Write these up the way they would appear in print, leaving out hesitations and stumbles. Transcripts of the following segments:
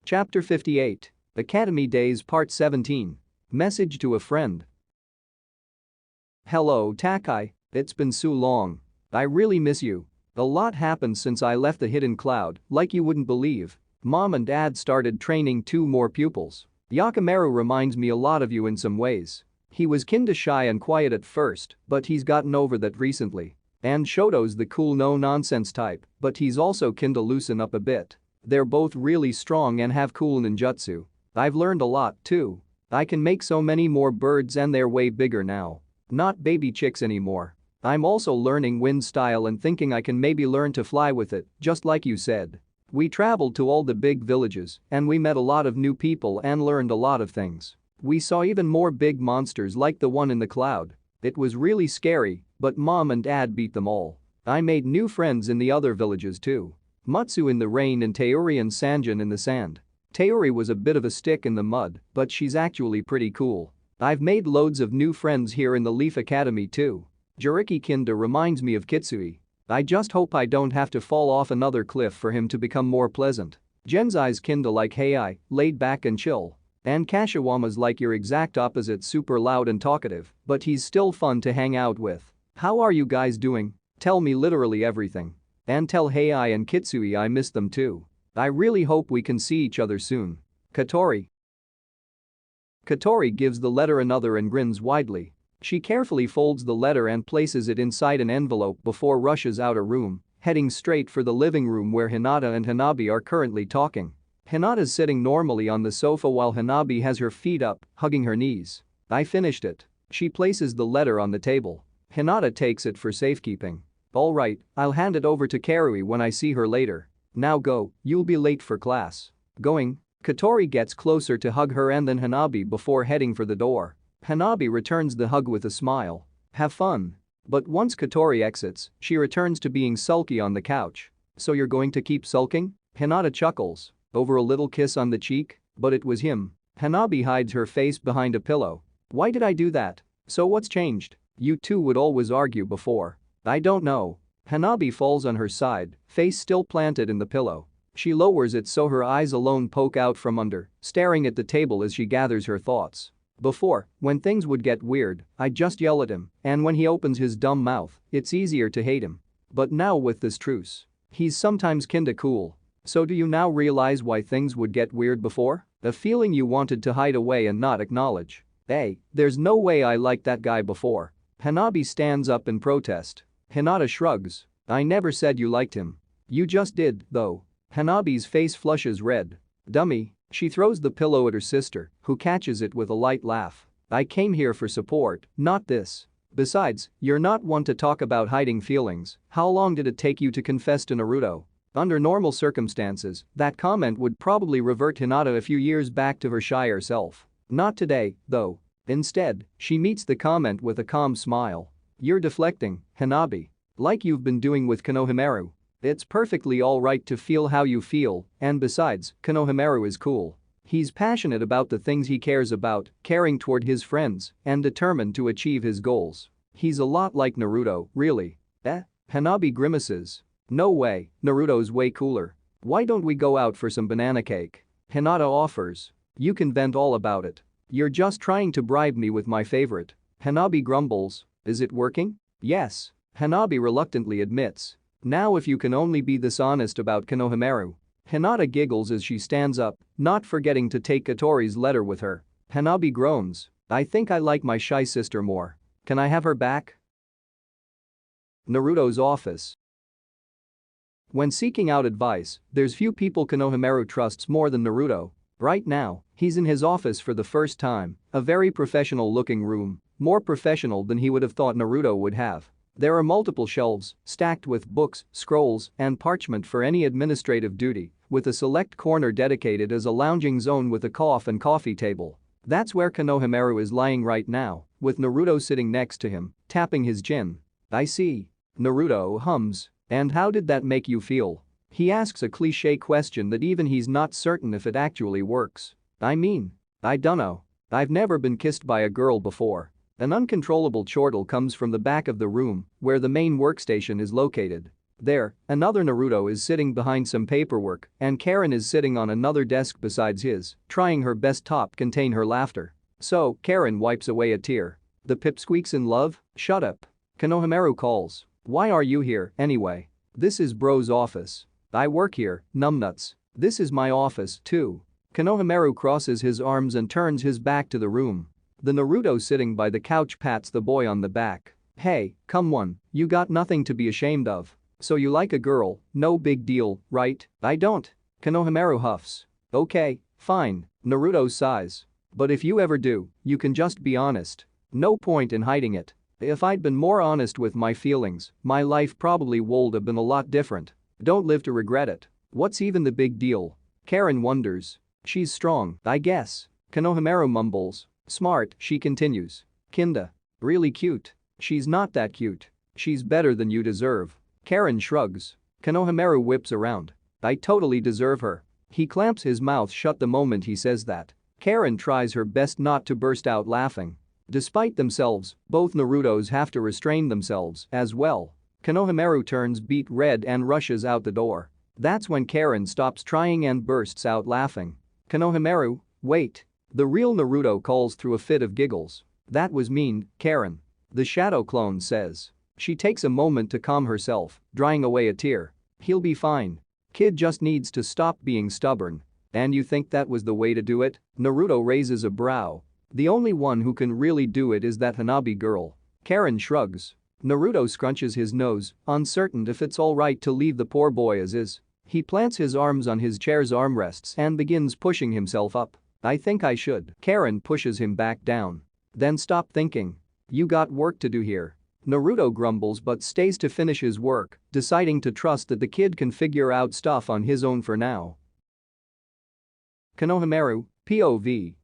Chapter 58. Academy Days Part 17. Message to a friend. Hello Takai, it's been so long. I really miss you. A lot happened since I left the hidden cloud, like you wouldn't believe. Mom and Dad started training 2 more pupils. Yakimaru reminds me a lot of you in some ways. He was kinda shy and quiet at first, but he's gotten over that recently. And Shoto's the cool no-nonsense type, but he's also kinda loosen up a bit. They're both really strong and have cool ninjutsu. I've learned a lot too. I can make so many more birds and they're way bigger now. Not baby chicks anymore. I'm also learning wind style and thinking I can maybe learn to fly with it, just like you said. We traveled to all the big villages and we met a lot of new people and learned a lot of things. We saw even more big monsters like the one in the cloud. It was really scary, but Mom and Dad beat them all. I made new friends in the other villages too. Matsu in the rain and Teori and Sanjin in the sand. Teori was a bit of a stick in the mud, but she's actually pretty cool. I've made loads of new friends here in the Leaf Academy too. Juriki Kinda reminds me of Kitsui. I just hope I don't have to fall off another cliff for him to become more pleasant. Genzai's kinda like Heiai, laid back and chill. And Kashiwama's like your exact opposite, super loud and talkative, but he's still fun to hang out with. How are you guys doing? Tell me literally everything. And tell Heiai and Kitsui I miss them too. I really hope we can see each other soon. Katori. Katori gives the letter another and grins widely. She carefully folds the letter and places it inside an envelope before rushes out a room, heading straight for the living room where Hinata and Hanabi are currently talking. Hinata's sitting normally on the sofa while Hanabi has her feet up, hugging her knees. I finished it. She places the letter on the table. Hinata takes it for safekeeping. Alright, I'll hand it over to Karui when I see her later. Now go, you'll be late for class. Going? Katori gets closer to hug her and then Hanabi before heading for the door. Hanabi returns the hug with a smile. Have fun. But once Katori exits, she returns to being sulky on the couch. So you're going to keep sulking? Hinata chuckles. Over a little kiss on the cheek? But it was him. Hanabi hides her face behind a pillow. Why did I do that? So what's changed? You two would always argue before. I don't know. Hanabi falls on her side, face still planted in the pillow. She lowers it so her eyes alone poke out from under, staring at the table as she gathers her thoughts. Before, when things would get weird, I'd just yell at him, and when he opens his dumb mouth, it's easier to hate him. But now with this truce, he's sometimes kinda cool. So do you now realize why things would get weird before? A feeling you wanted to hide away and not acknowledge. Hey, there's no way I liked that guy before. Hanabi stands up in protest. Hinata shrugs. I never said you liked him. You just did, though. Hanabi's face flushes red. Dummy, she throws the pillow at her sister, who catches it with a light laugh. I came here for support, not this. Besides, you're not one to talk about hiding feelings. How long did it take you to confess to Naruto? Under normal circumstances, that comment would probably revert Hinata a few years back to her shyer self. Not today, though. Instead, she meets the comment with a calm smile. You're deflecting, Hanabi. Like you've been doing with Konohamaru. It's perfectly alright to feel how you feel, and besides, Konohamaru is cool. He's passionate about the things he cares about, caring toward his friends, and determined to achieve his goals. He's a lot like Naruto, really. Hanabi grimaces. No way, Naruto's way cooler. Why don't we go out for some banana cake? Hinata offers. You can vent all about it. You're just trying to bribe me with my favorite. Hanabi grumbles. Is it working? Yes. Hanabi reluctantly admits. Now if you can only be this honest about Konohamaru. Hinata giggles as she stands up, not forgetting to take Katori's letter with her. Hanabi groans. I think I like my shy sister more. Can I have her back? Naruto's office. When seeking out advice, there's few people Konohamaru trusts more than Naruto. Right now, he's in his office for the first time, a very professional-looking room, more professional than he would have thought Naruto would have. There are multiple shelves, stacked with books, scrolls, and parchment for any administrative duty, with a select corner dedicated as a lounging zone with a coffee table. That's where Konohamaru is lying right now, with Naruto sitting next to him, tapping his chin. I see. Naruto hums. And how did that make you feel? He asks a cliché question that even he's not certain if it actually works. I mean, I dunno. I've never been kissed by a girl before. An uncontrollable chortle comes from the back of the room, where the main workstation is located. There, another Naruto is sitting behind some paperwork and Karen is sitting on another desk besides his, trying her best to contain her laughter. So, Karen wipes away a tear. The pipsqueak's in love? Shut up. Konohamaru calls. Why are you here, anyway? This is bro's office. I work here, numbnuts. This is my office, too. Konohamaru crosses his arms and turns his back to the room. The Naruto sitting by the couch pats the boy on the back. Hey, come on, you got nothing to be ashamed of. So you like a girl, no big deal, right? I don't. Konohamaru huffs. Okay, fine, Naruto sighs. But if you ever do, you can just be honest. No point in hiding it. If I'd been more honest with my feelings, my life probably would have been a lot different. Don't live to regret it. What's even the big deal? Karen wonders. She's strong, I guess. Konohamaru mumbles. Smart, she continues. Kinda. Really cute. She's not that cute. She's better than you deserve. Karen shrugs. Konohamaru whips around. I totally deserve her. He clamps his mouth shut the moment he says that. Karen tries her best not to burst out laughing. Despite themselves, both Narutos have to restrain themselves as well. Konohamaru turns beet red and rushes out the door. That's when Karen stops trying and bursts out laughing. Konohamaru, wait. The real Naruto calls through a fit of giggles. That was mean, Karen. The shadow clone says. She takes a moment to calm herself, drying away a tear. He'll be fine. Kid just needs to stop being stubborn. And you think that was the way to do it? Naruto raises a brow. The only one who can really do it is that Hanabi girl. Karen shrugs. Naruto scrunches his nose, uncertain if it's alright to leave the poor boy as is. He plants his arms on his chair's armrests and begins pushing himself up. I think I should. Karen pushes him back down. Then stop thinking. You got work to do here. Naruto grumbles but stays to finish his work, deciding to trust that the kid can figure out stuff on his own for now. Konohamaru, POV.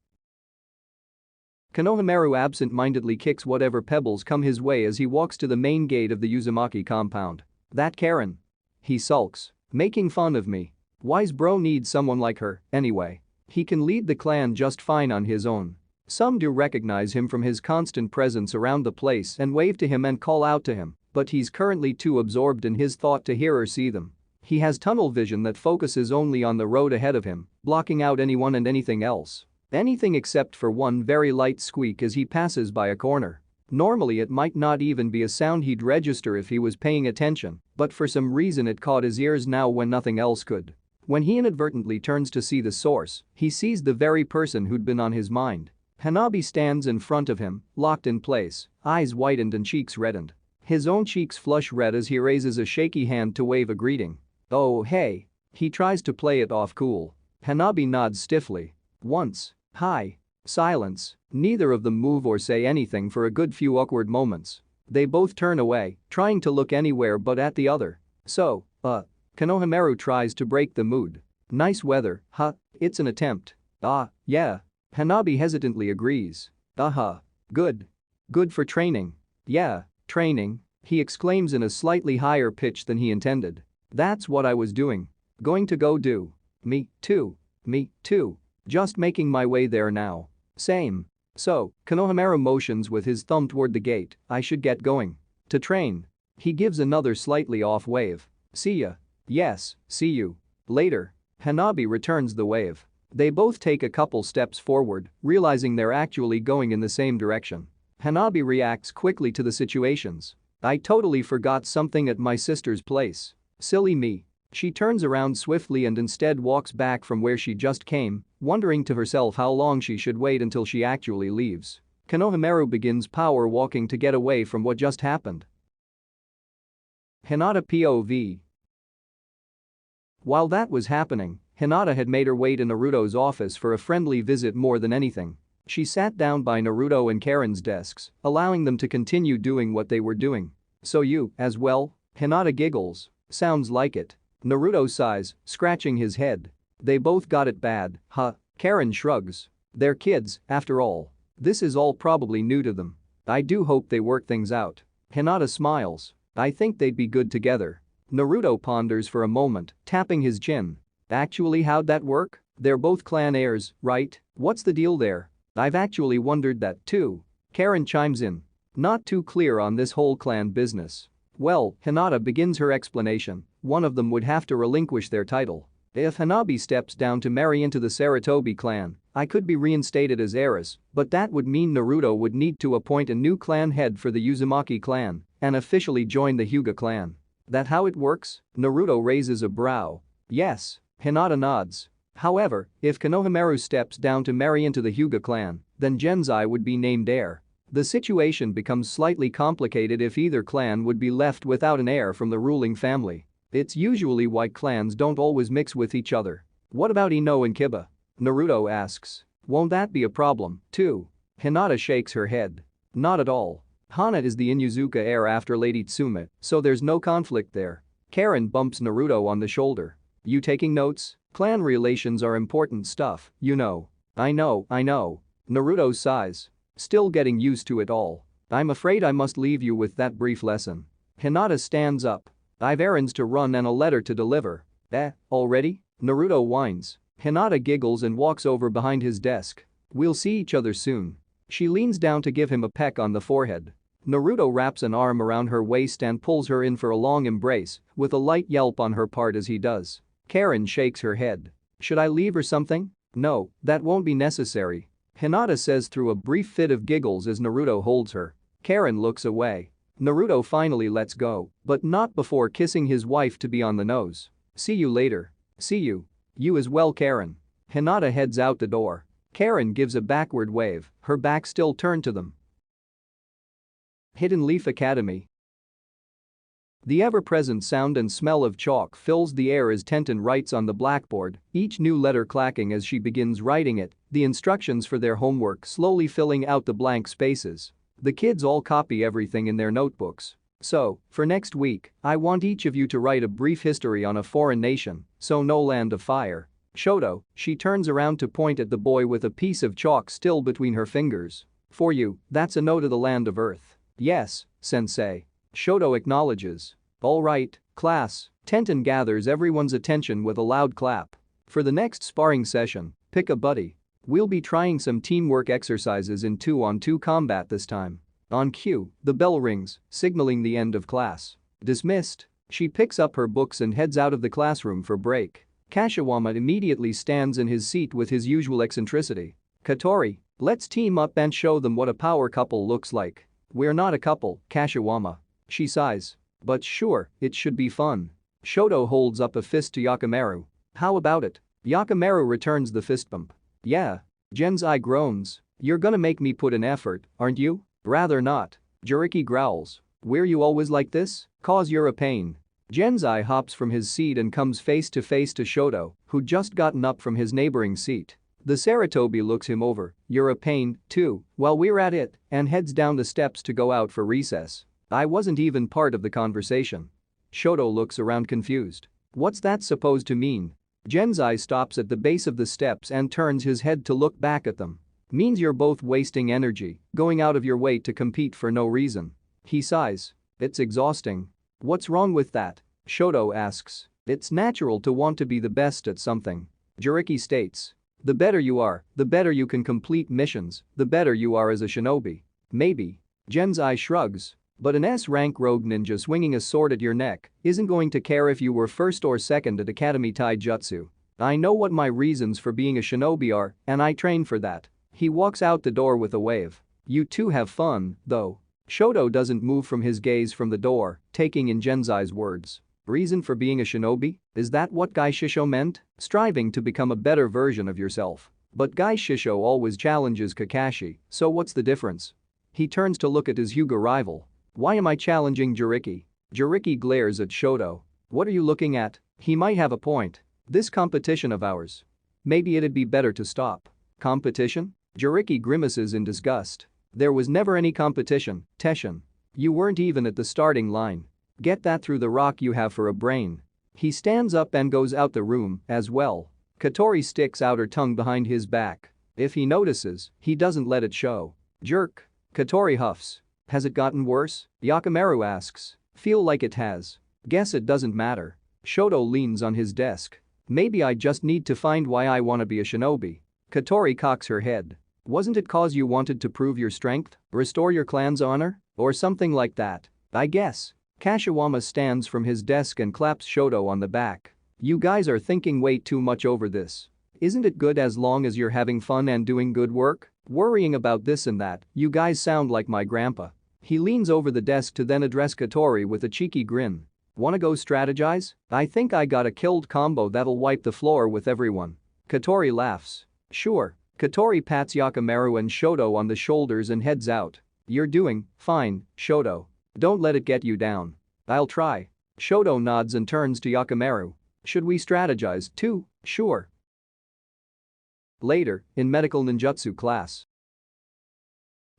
Konohamaru absent-mindedly kicks whatever pebbles come his way as he walks to the main gate of the Uzumaki compound. That Karen. He sulks. Making fun of me. Why's bro need someone like her, anyway? He can lead the clan just fine on his own. Some do recognize him from his constant presence around the place and wave to him and call out to him, but he's currently too absorbed in his thought to hear or see them. He has tunnel vision that focuses only on the road ahead of him, blocking out anyone and anything else. Anything except for one very light squeak as he passes by a corner. Normally it might not even be a sound he'd register if he was paying attention, but for some reason it caught his ears now when nothing else could. When he inadvertently turns to see the source, he sees the very person who'd been on his mind. Hanabi stands in front of him, locked in place, eyes widened and cheeks reddened. His own cheeks flush red as he raises a shaky hand to wave a greeting. Oh hey. He tries to play it off cool. Hanabi nods stiffly. Once. Hi. Silence. Neither of them move or say anything for a good few awkward moments. They both turn away, trying to look anywhere but at the other. So, Konohamaru tries to break the mood. Nice weather, huh? It's an attempt. Yeah. Hanabi hesitantly agrees. Good. Good for training. Yeah, training, he exclaims in a slightly higher pitch than he intended. That's what I was doing. Going to go do. Me too. Just making my way there now. Same. So, Konohamaru motions with his thumb toward the gate. I should get going. To train. He gives another slightly off wave. See ya. Yes, see you. Later. Hanabi returns the wave. They both take a couple steps forward, realizing they're actually going in the same direction. Hanabi reacts quickly to the situations. I totally forgot something at my sister's place. Silly me. She turns around swiftly and instead walks back from where she just came, wondering to herself how long she should wait until she actually leaves. Konohamaru begins power walking to get away from what just happened. Hinata POV. While that was happening, Hinata had made her way to Naruto's office for a friendly visit more than anything. She sat down by Naruto and Karen's desks, allowing them to continue doing what they were doing. So you, as well? Hinata giggles. Sounds like it. Naruto sighs, scratching his head. They both got it bad, huh? Karen shrugs. They're kids, after all. This is all probably new to them. I do hope they work things out. Hinata smiles. I think they'd be good together. Naruto ponders for a moment, tapping his chin. Actually, how'd that work? They're both clan heirs, right? What's the deal there? I've actually wondered that too. Karen chimes in. Not too clear on this whole clan business. Well, Hinata begins her explanation, one of them would have to relinquish their title. If Hanabi steps down to marry into the Sarutobi clan, I could be reinstated as heiress, but that would mean Naruto would need to appoint a new clan head for the Uzumaki clan and officially join the Hyuga clan. That how it works? Naruto raises a brow. Yes, Hinata nods. However, if Konohamaru steps down to marry into the Hyuga clan, then Genzai would be named heir. The situation becomes slightly complicated if either clan would be left without an heir from the ruling family. It's usually why clans don't always mix with each other. What about Ino and Kiba? Naruto asks. Won't that be a problem, too? Hinata shakes her head. Not at all. Hana is the Inuzuka heir after Lady Tsume, so there's no conflict there. Karen bumps Naruto on the shoulder. You taking notes? Clan relations are important stuff, you know. I know. Naruto sighs. Still getting used to it all. I'm afraid I must leave you with that brief lesson. Hinata stands up. I've errands to run and a letter to deliver. Already? Naruto whines. Hinata giggles and walks over behind his desk. We'll see each other soon. She leans down to give him a peck on the forehead. Naruto wraps an arm around her waist and pulls her in for a long embrace, with a light yelp on her part as he does. Karen shakes her head. Should I leave or something? No, that won't be necessary. Hinata says through a brief fit of giggles as Naruto holds her. Karen looks away. Naruto finally lets go, but not before kissing his wife to be on the nose. See you later. See you. You as well, Karen. Hinata heads out the door. Karen gives a backward wave, her back still turned to them. Hidden Leaf Academy. The ever-present sound and smell of chalk fills the air as Tenten writes on the blackboard, each new letter clacking as she begins writing it, the instructions for their homework slowly filling out the blank spaces. The kids all copy everything in their notebooks. So, for next week, I want each of you to write a brief history on a foreign nation, so no land of fire. Shoto, she turns around to point at the boy with a piece of chalk still between her fingers. For you, that's a no to the land of Earth. Yes, sensei. Shoto acknowledges. All right, class. Tenten gathers everyone's attention with a loud clap. For the next sparring session, pick a buddy. We'll be trying some teamwork exercises in 2-on-2 combat this time. On cue, the bell rings, signaling the end of class. Dismissed. She picks up her books and heads out of the classroom for break. Kashiwama immediately stands in his seat with his usual eccentricity. Katori, let's team up and show them what a power couple looks like. We're not a couple, Kashiwama. She sighs. But sure, it should be fun. Shoto holds up a fist to Yakimaru. How about it? Yakimaru returns the fist bump. Yeah. Genzai groans. You're gonna make me put in effort, aren't you? Rather not. Jiriki growls. Were you always like this? Cause you're a pain. Genzai hops from his seat and comes face to Shoto, who'd just gotten up from his neighboring seat. The Sarutobi looks him over. You're a pain, too, while we're at it, and heads down the steps to go out for recess. I wasn't even part of the conversation. Shoto looks around confused. What's that supposed to mean? Genzai stops at the base of the steps and turns his head to look back at them. Means you're both wasting energy, going out of your way to compete for no reason. He sighs. It's exhausting. What's wrong with that? Shoto asks. It's natural to want to be the best at something. Jiriki states. The better you are, the better you can complete missions, the better you are as a shinobi. Maybe. Genzai shrugs. But an S-rank rogue ninja swinging a sword at your neck isn't going to care if you were first or second at Academy Taijutsu. I know what my reasons for being a shinobi are, and I train for that. He walks out the door with a wave. You two have fun, though. Shoto doesn't move from his gaze from the door, taking in Genzai's words. Reason for being a shinobi? Is that what Gai Shisho meant? Striving to become a better version of yourself. But Gai Shisho always challenges Kakashi, so what's the difference? He turns to look at his Hyuga rival. Why am I challenging Jiriki? Jiriki glares at Shoto. What are you looking at? He might have a point. This competition of ours. Maybe it'd be better to stop. Competition? Jiriki grimaces in disgust. There was never any competition, Teshin. You weren't even at the starting line. Get that through the rock you have for a brain. He stands up and goes out the room, as well. Katori sticks out her tongue behind his back. If he notices, he doesn't let it show. Jerk. Katori huffs. Has it gotten worse? Yakimaru asks. Feel like it has. Guess it doesn't matter. Shoto leans on his desk. Maybe I just need to find why I wanna be a shinobi. Katori cocks her head. Wasn't it cause you wanted to prove your strength, restore your clan's honor, or something like that? I guess. Kashiwama stands from his desk and claps Shoto on the back. You guys are thinking way too much over this. Isn't it good as long as you're having fun and doing good work? Worrying about this and that, you guys sound like my grandpa. He leans over the desk to then address Katori with a cheeky grin. Wanna go strategize? I think I got a killed combo that'll wipe the floor with everyone. Katori laughs. Sure. Katori pats Yakimaru and Shoto on the shoulders and heads out. You're doing fine, Shoto. Don't let it get you down. I'll try. Shoto nods and turns to Yakimaru. Should we strategize too? Sure. Later, in medical ninjutsu class.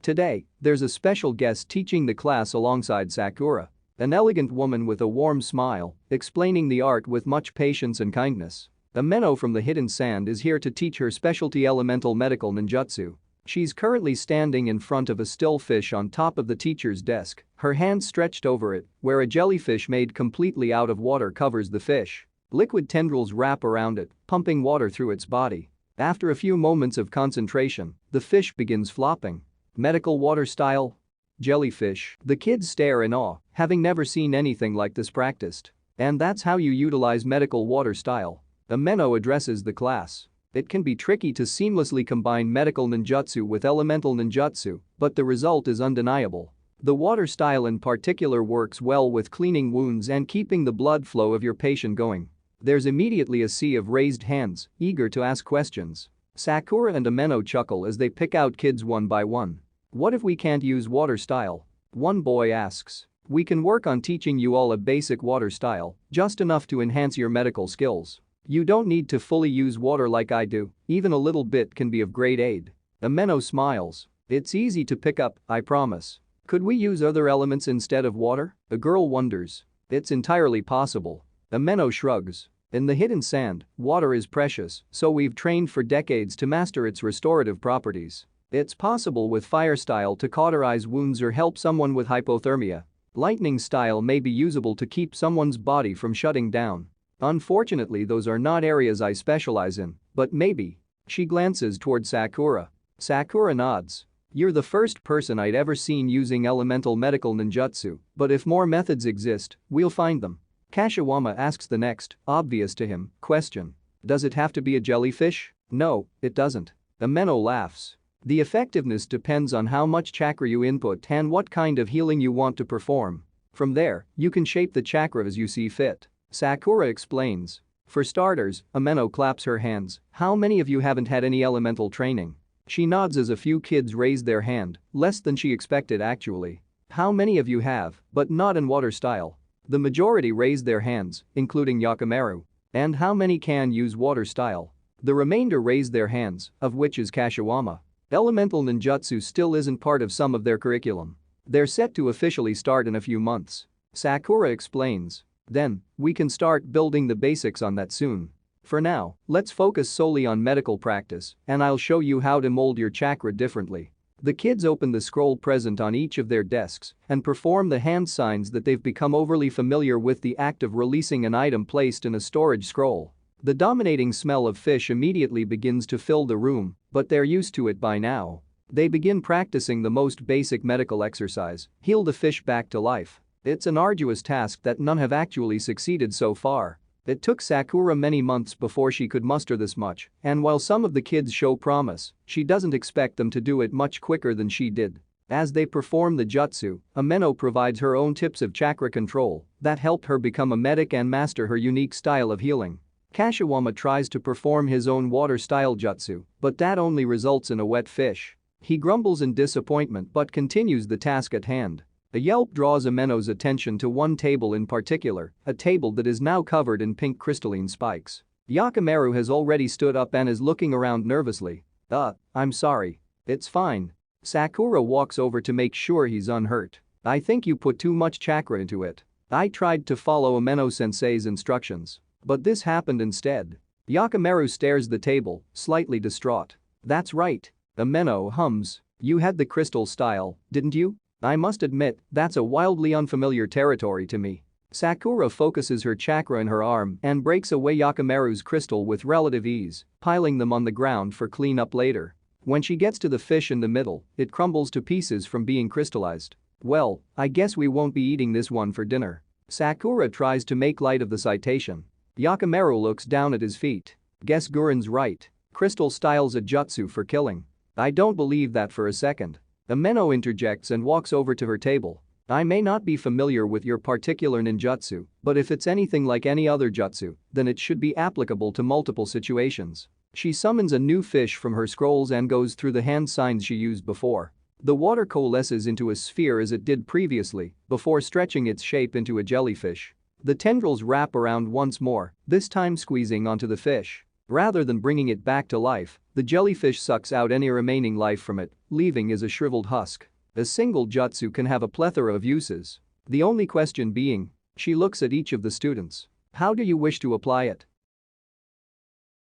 Today, there's a special guest teaching the class alongside Sakura, an elegant woman with a warm smile, explaining the art with much patience and kindness. Ameno from the Hidden Sand is here to teach her specialty elemental medical ninjutsu. She's currently standing in front of a still fish on top of the teacher's desk, her hands stretched over it, where a jellyfish made completely out of water covers the fish. Liquid tendrils wrap around it, pumping water through its body. After a few moments of concentration, the fish begins flopping. Medical water style? Jellyfish. The kids stare in awe, having never seen anything like this practiced. And that's how you utilize medical water style. Ameno addresses the class. It can be tricky to seamlessly combine medical ninjutsu with elemental ninjutsu, but the result is undeniable. The water style in particular works well with cleaning wounds and keeping the blood flow of your patient going. There's immediately a sea of raised hands, eager to ask questions. Sakura and Ameno chuckle as they pick out kids one by one. What if we can't use water style? One boy asks. We can work on teaching you all a basic water style, just enough to enhance your medical skills. You don't need to fully use water like I do, even a little bit can be of great aid. Ameno smiles. It's easy to pick up, I promise. Could we use other elements instead of water? The girl wonders. It's entirely possible. Ameno shrugs. In the Hidden Sand, water is precious, so we've trained for decades to master its restorative properties. It's possible with fire style to cauterize wounds or help someone with hypothermia. Lightning style may be usable to keep someone's body from shutting down. Unfortunately, those are not areas I specialize in, but maybe. She glances toward Sakura. Sakura nods. You're the first person I'd ever seen using elemental medical ninjutsu, but if more methods exist, we'll find them. Kashiwama asks the next, obvious to him, question. Does it have to be a jellyfish? No, it doesn't. Ameno laughs. The effectiveness depends on how much chakra you input and what kind of healing you want to perform. From there, you can shape the chakra as you see fit. Sakura explains. For starters, Ameno claps her hands. How many of you haven't had any elemental training? She nods as a few kids raise their hand, less than she expected actually. How many of you have, but not in water style? The majority raised their hands, including Yakimaru. And how many can use water style? The remainder raised their hands, of which is Kashiwama. Elemental ninjutsu still isn't part of some of their curriculum. They're set to officially start in a few months. Sakura explains. Then, we can start building the basics on that soon. For now, let's focus solely on medical practice, and I'll show you how to mold your chakra differently. The kids open the scroll present on each of their desks and perform the hand signs that they've become overly familiar with, the act of releasing an item placed in a storage scroll. The dominating smell of fish immediately begins to fill the room, but they're used to it by now. They begin practicing the most basic medical exercise, heal the fish back to life. It's an arduous task that none have actually succeeded so far. It took Sakura many months before she could muster this much, and while some of the kids show promise, she doesn't expect them to do it much quicker than she did. As they perform the jutsu, Ameno provides her own tips of chakra control that help her become a medic and master her unique style of healing. Kashiwama tries to perform his own water-style jutsu, but that only results in a wet fish. He grumbles in disappointment but continues the task at hand. A yelp draws Ameno's attention to one table in particular, a table that is now covered in pink crystalline spikes. Yakimaru has already stood up and is looking around nervously. I'm sorry. It's fine. Sakura walks over to make sure he's unhurt. I think you put too much chakra into it. I tried to follow Ameno-sensei's instructions, but this happened instead. Yakimaru stares the table, slightly distraught. That's right. Ameno hums. You had the crystal style, didn't you? I must admit, that's a wildly unfamiliar territory to me. Sakura focuses her chakra in her arm and breaks away Yakimaru's crystal with relative ease, piling them on the ground for cleanup later. When she gets to the fish in the middle, it crumbles to pieces from being crystallized. Well, I guess we won't be eating this one for dinner. Sakura tries to make light of the citation. Yakimaru looks down at his feet. Guess Guren's right. Crystal styles a jutsu for killing. I don't believe that for a second. Ameno interjects and walks over to her table. I may not be familiar with your particular ninjutsu, but if it's anything like any other jutsu, then it should be applicable to multiple situations. She summons a new fish from her scrolls and goes through the hand signs she used before. The water coalesces into a sphere as it did previously, before stretching its shape into a jellyfish. The tendrils wrap around once more, this time squeezing onto the fish. Rather than bringing it back to life, the jellyfish sucks out any remaining life from it, leaving as a shriveled husk. A single jutsu can have a plethora of uses. The only question being, she looks at each of the students. How do you wish to apply it?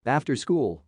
After school.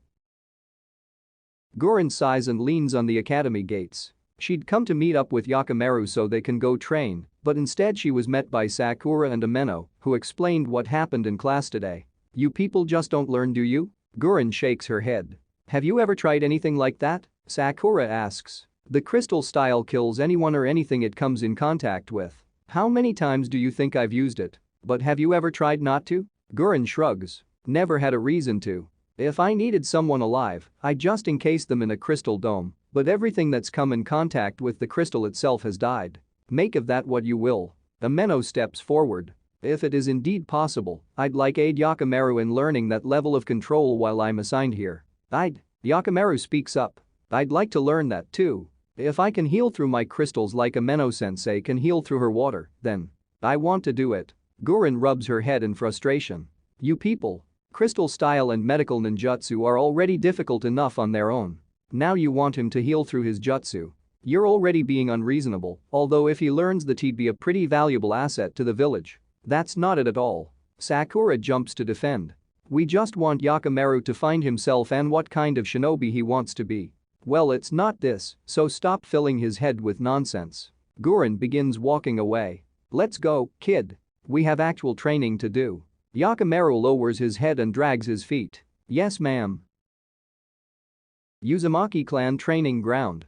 Guren sighs and leans on the academy gates. She'd come to meet up with Yakimaru so they can go train, but instead she was met by Sakura and Ameno, who explained what happened in class today. You people just don't learn, do you? Guren shakes her head. Have you ever tried anything like that? Sakura asks. The crystal style kills anyone or anything it comes in contact with. How many times do you think I've used it? But have you ever tried not to? Guren shrugs. Never had a reason to. If I needed someone alive, I'd just encase them in a crystal dome, but everything that's come in contact with the crystal itself has died. Make of that what you will. Ameno steps forward. If it is indeed possible, I'd like aid Yakimaru in learning that level of control while I'm assigned here. Yakimaru speaks up. I'd like to learn that too. If I can heal through my crystals like Ameno-sensei can heal through her water, then I want to do it. Guren rubs her head in frustration. You people. Crystal style and medical ninjutsu are already difficult enough on their own. Now you want him to heal through his jutsu. You're already being unreasonable, although if he learns that he'd be a pretty valuable asset to the village. That's not it at all. Sakura jumps to defend. We just want Yakimaru to find himself and what kind of shinobi he wants to be. Well, it's not this, so stop filling his head with nonsense. Guren begins walking away. Let's go, kid. We have actual training to do. Yakimaru lowers his head and drags his feet. Yes, ma'am. Uzumaki clan training ground.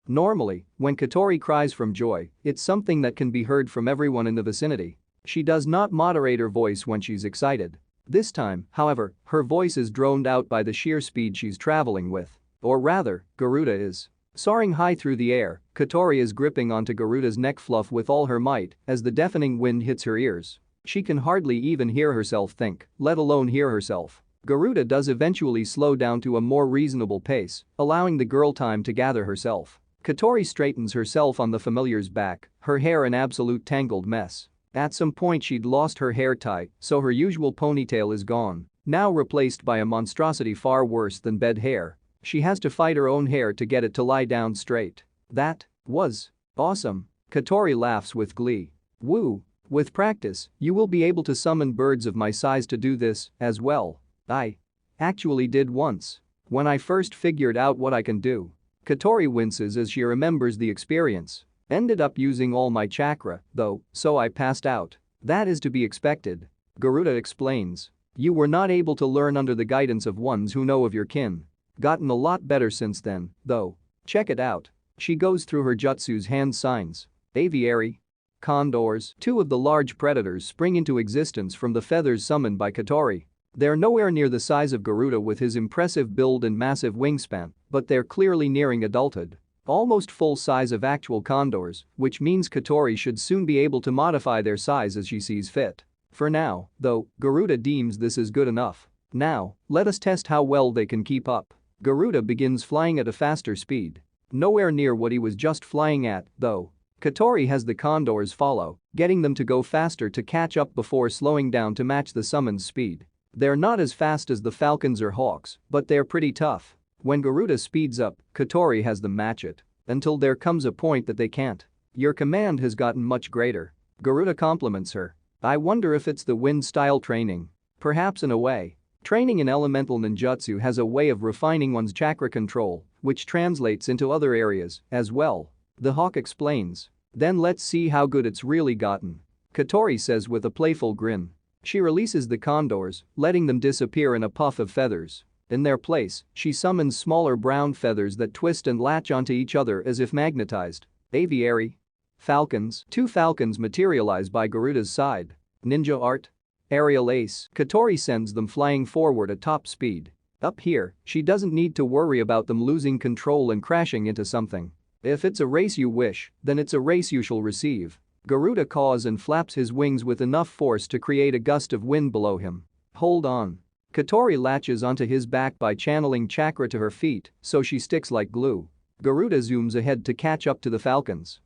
Normally, when Katori cries from joy, it's something that can be heard from everyone in the vicinity. She does not moderate her voice when she's excited. This time, however, her voice is droned out by the sheer speed she's traveling with. Or rather, Garuda is. Soaring high through the air, Katori is gripping onto Garuda's neck fluff with all her might as the deafening wind hits her ears. She can hardly even hear herself think, let alone hear herself. Garuda does eventually slow down to a more reasonable pace, allowing the girl time to gather herself. Katori straightens herself on the familiar's back, her hair an absolute tangled mess. At some point she'd lost her hair tie, so her usual ponytail is gone, now replaced by a monstrosity far worse than bed hair. She has to fight her own hair to get it to lie down straight. That was awesome. Katori laughs with glee. Woo. With practice, you will be able to summon birds of my size to do this, as well. I actually did once. When I first figured out what I can do. Katori winces as she remembers the experience. Ended up using all my chakra, though, so I passed out. That is to be expected. Garuda explains. You were not able to learn under the guidance of ones who know of your kin. Gotten a lot better since then, though. Check it out. She goes through her jutsu's hand signs. Aviary. Condors. Two of the large predators spring into existence from the feathers summoned by Katori. They're nowhere near the size of Garuda with his impressive build and massive wingspan, but they're clearly nearing adulthood. Almost full size of actual condors, which means Katori should soon be able to modify their size as she sees fit. For now, though, Garuda deems this is good enough. Now, let us test how well they can keep up. Garuda begins flying at a faster speed. Nowhere near what he was just flying at, though. Katori has the condors follow, getting them to go faster to catch up before slowing down to match the summon's speed. They're not as fast as the falcons or hawks, but they're pretty tough. When Garuda speeds up, Katori has them match it. Until there comes a point that they can't. Your command has gotten much greater. Garuda compliments her. I wonder if it's the wind-style training. Perhaps in a way. Training in elemental ninjutsu has a way of refining one's chakra control, which translates into other areas, as well. The hawk explains. Then let's see how good it's really gotten. Katori says with a playful grin. She releases the condors, letting them disappear in a puff of feathers. In their place, she summons smaller brown feathers that twist and latch onto each other as if magnetized. Aviary. Falcons. Two falcons materialize by Garuda's side. Ninja art. Aerial ace. Katori sends them flying forward at top speed. Up here, she doesn't need to worry about them losing control and crashing into something. If it's a race you wish, then it's a race you shall receive. Garuda caws and flaps his wings with enough force to create a gust of wind below him. Hold on. Katori latches onto his back by channeling chakra to her feet, so she sticks like glue. Garuda zooms ahead to catch up to the falcons.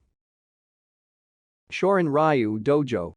Shorin Ryu Dojo.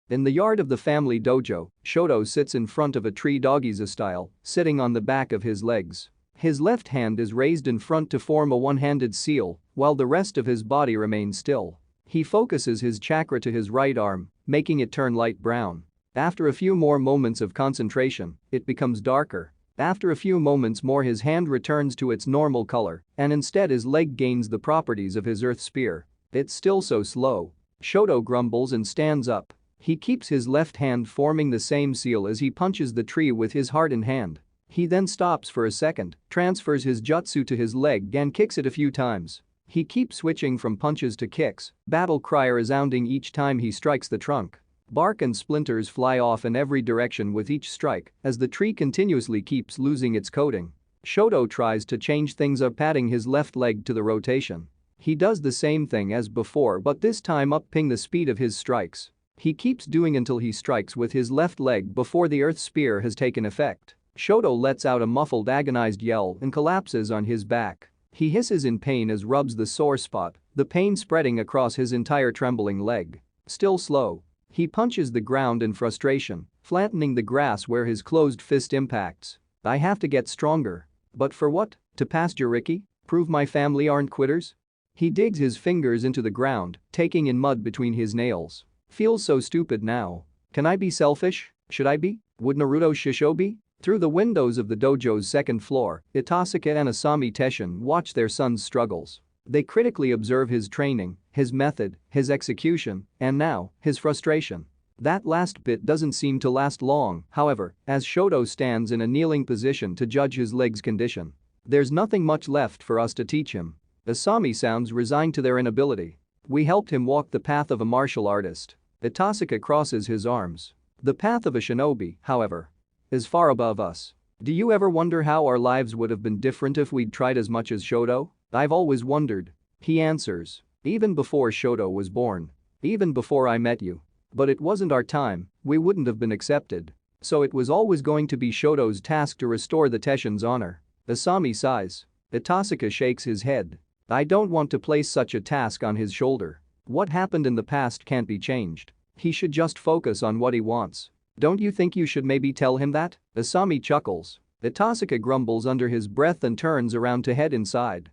In the yard of the family dojo, Shoto sits in front of a tree doggies style, sitting on the back of his legs. His left hand is raised in front to form a one-handed seal, while the rest of his body remains still. He focuses his chakra to his right arm, making it turn light brown. After a few more moments of concentration, it becomes darker. After a few moments more his hand returns to its normal color, and instead his leg gains the properties of his earth spear. It's still so slow. Shoto grumbles and stands up. He keeps his left hand forming the same seal as he punches the tree with his heart in hand. He then stops for a second, transfers his jutsu to his leg and kicks it a few times. He keeps switching from punches to kicks, battle cry resounding each time he strikes the trunk. Bark and splinters fly off in every direction with each strike as the tree continuously keeps losing its coating. Shoto tries to change things up, adding his left leg to the rotation. He does the same thing as before, but this time upping the speed of his strikes. He keeps doing until he strikes with his left leg before the earth spear has taken effect. Shoto lets out a muffled agonized yell and collapses on his back. He hisses in pain as rubs the sore spot, the pain spreading across his entire trembling leg. Still slow. He punches the ground in frustration, flattening the grass where his closed fist impacts. I have to get stronger. But for what? To pass Jiriki? Prove my family aren't quitters? He digs his fingers into the ground, taking in mud between his nails. Feels so stupid now. Can I be selfish? Should I be? Would Naruto Shisho be? Through the windows of the dojo's second floor, Itasaka and Asami Teshin watch their son's struggles. They critically observe his training, his method, his execution, and now, his frustration. That last bit doesn't seem to last long, however, as Shoto stands in a kneeling position to judge his leg's condition. There's nothing much left for us to teach him. Asami sounds resigned to their inability. We helped him walk the path of a martial artist. Itasaka crosses his arms. The path of a shinobi, however, is far above us. Do you ever wonder how our lives would have been different if we'd tried as much as Shoto? I've always wondered. He answers. Even before Shoto was born. Even before I met you. But it wasn't our time, we wouldn't have been accepted. So it was always going to be Shoto's task to restore the Teshin's honor. Asami sighs. Itasaka shakes his head. I don't want to place such a task on his shoulder. What happened in the past can't be changed. He should just focus on what he wants. Don't you think you should maybe tell him that? Asami chuckles. Itasaka grumbles under his breath and turns around to head inside.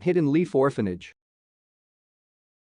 Hidden Leaf Orphanage.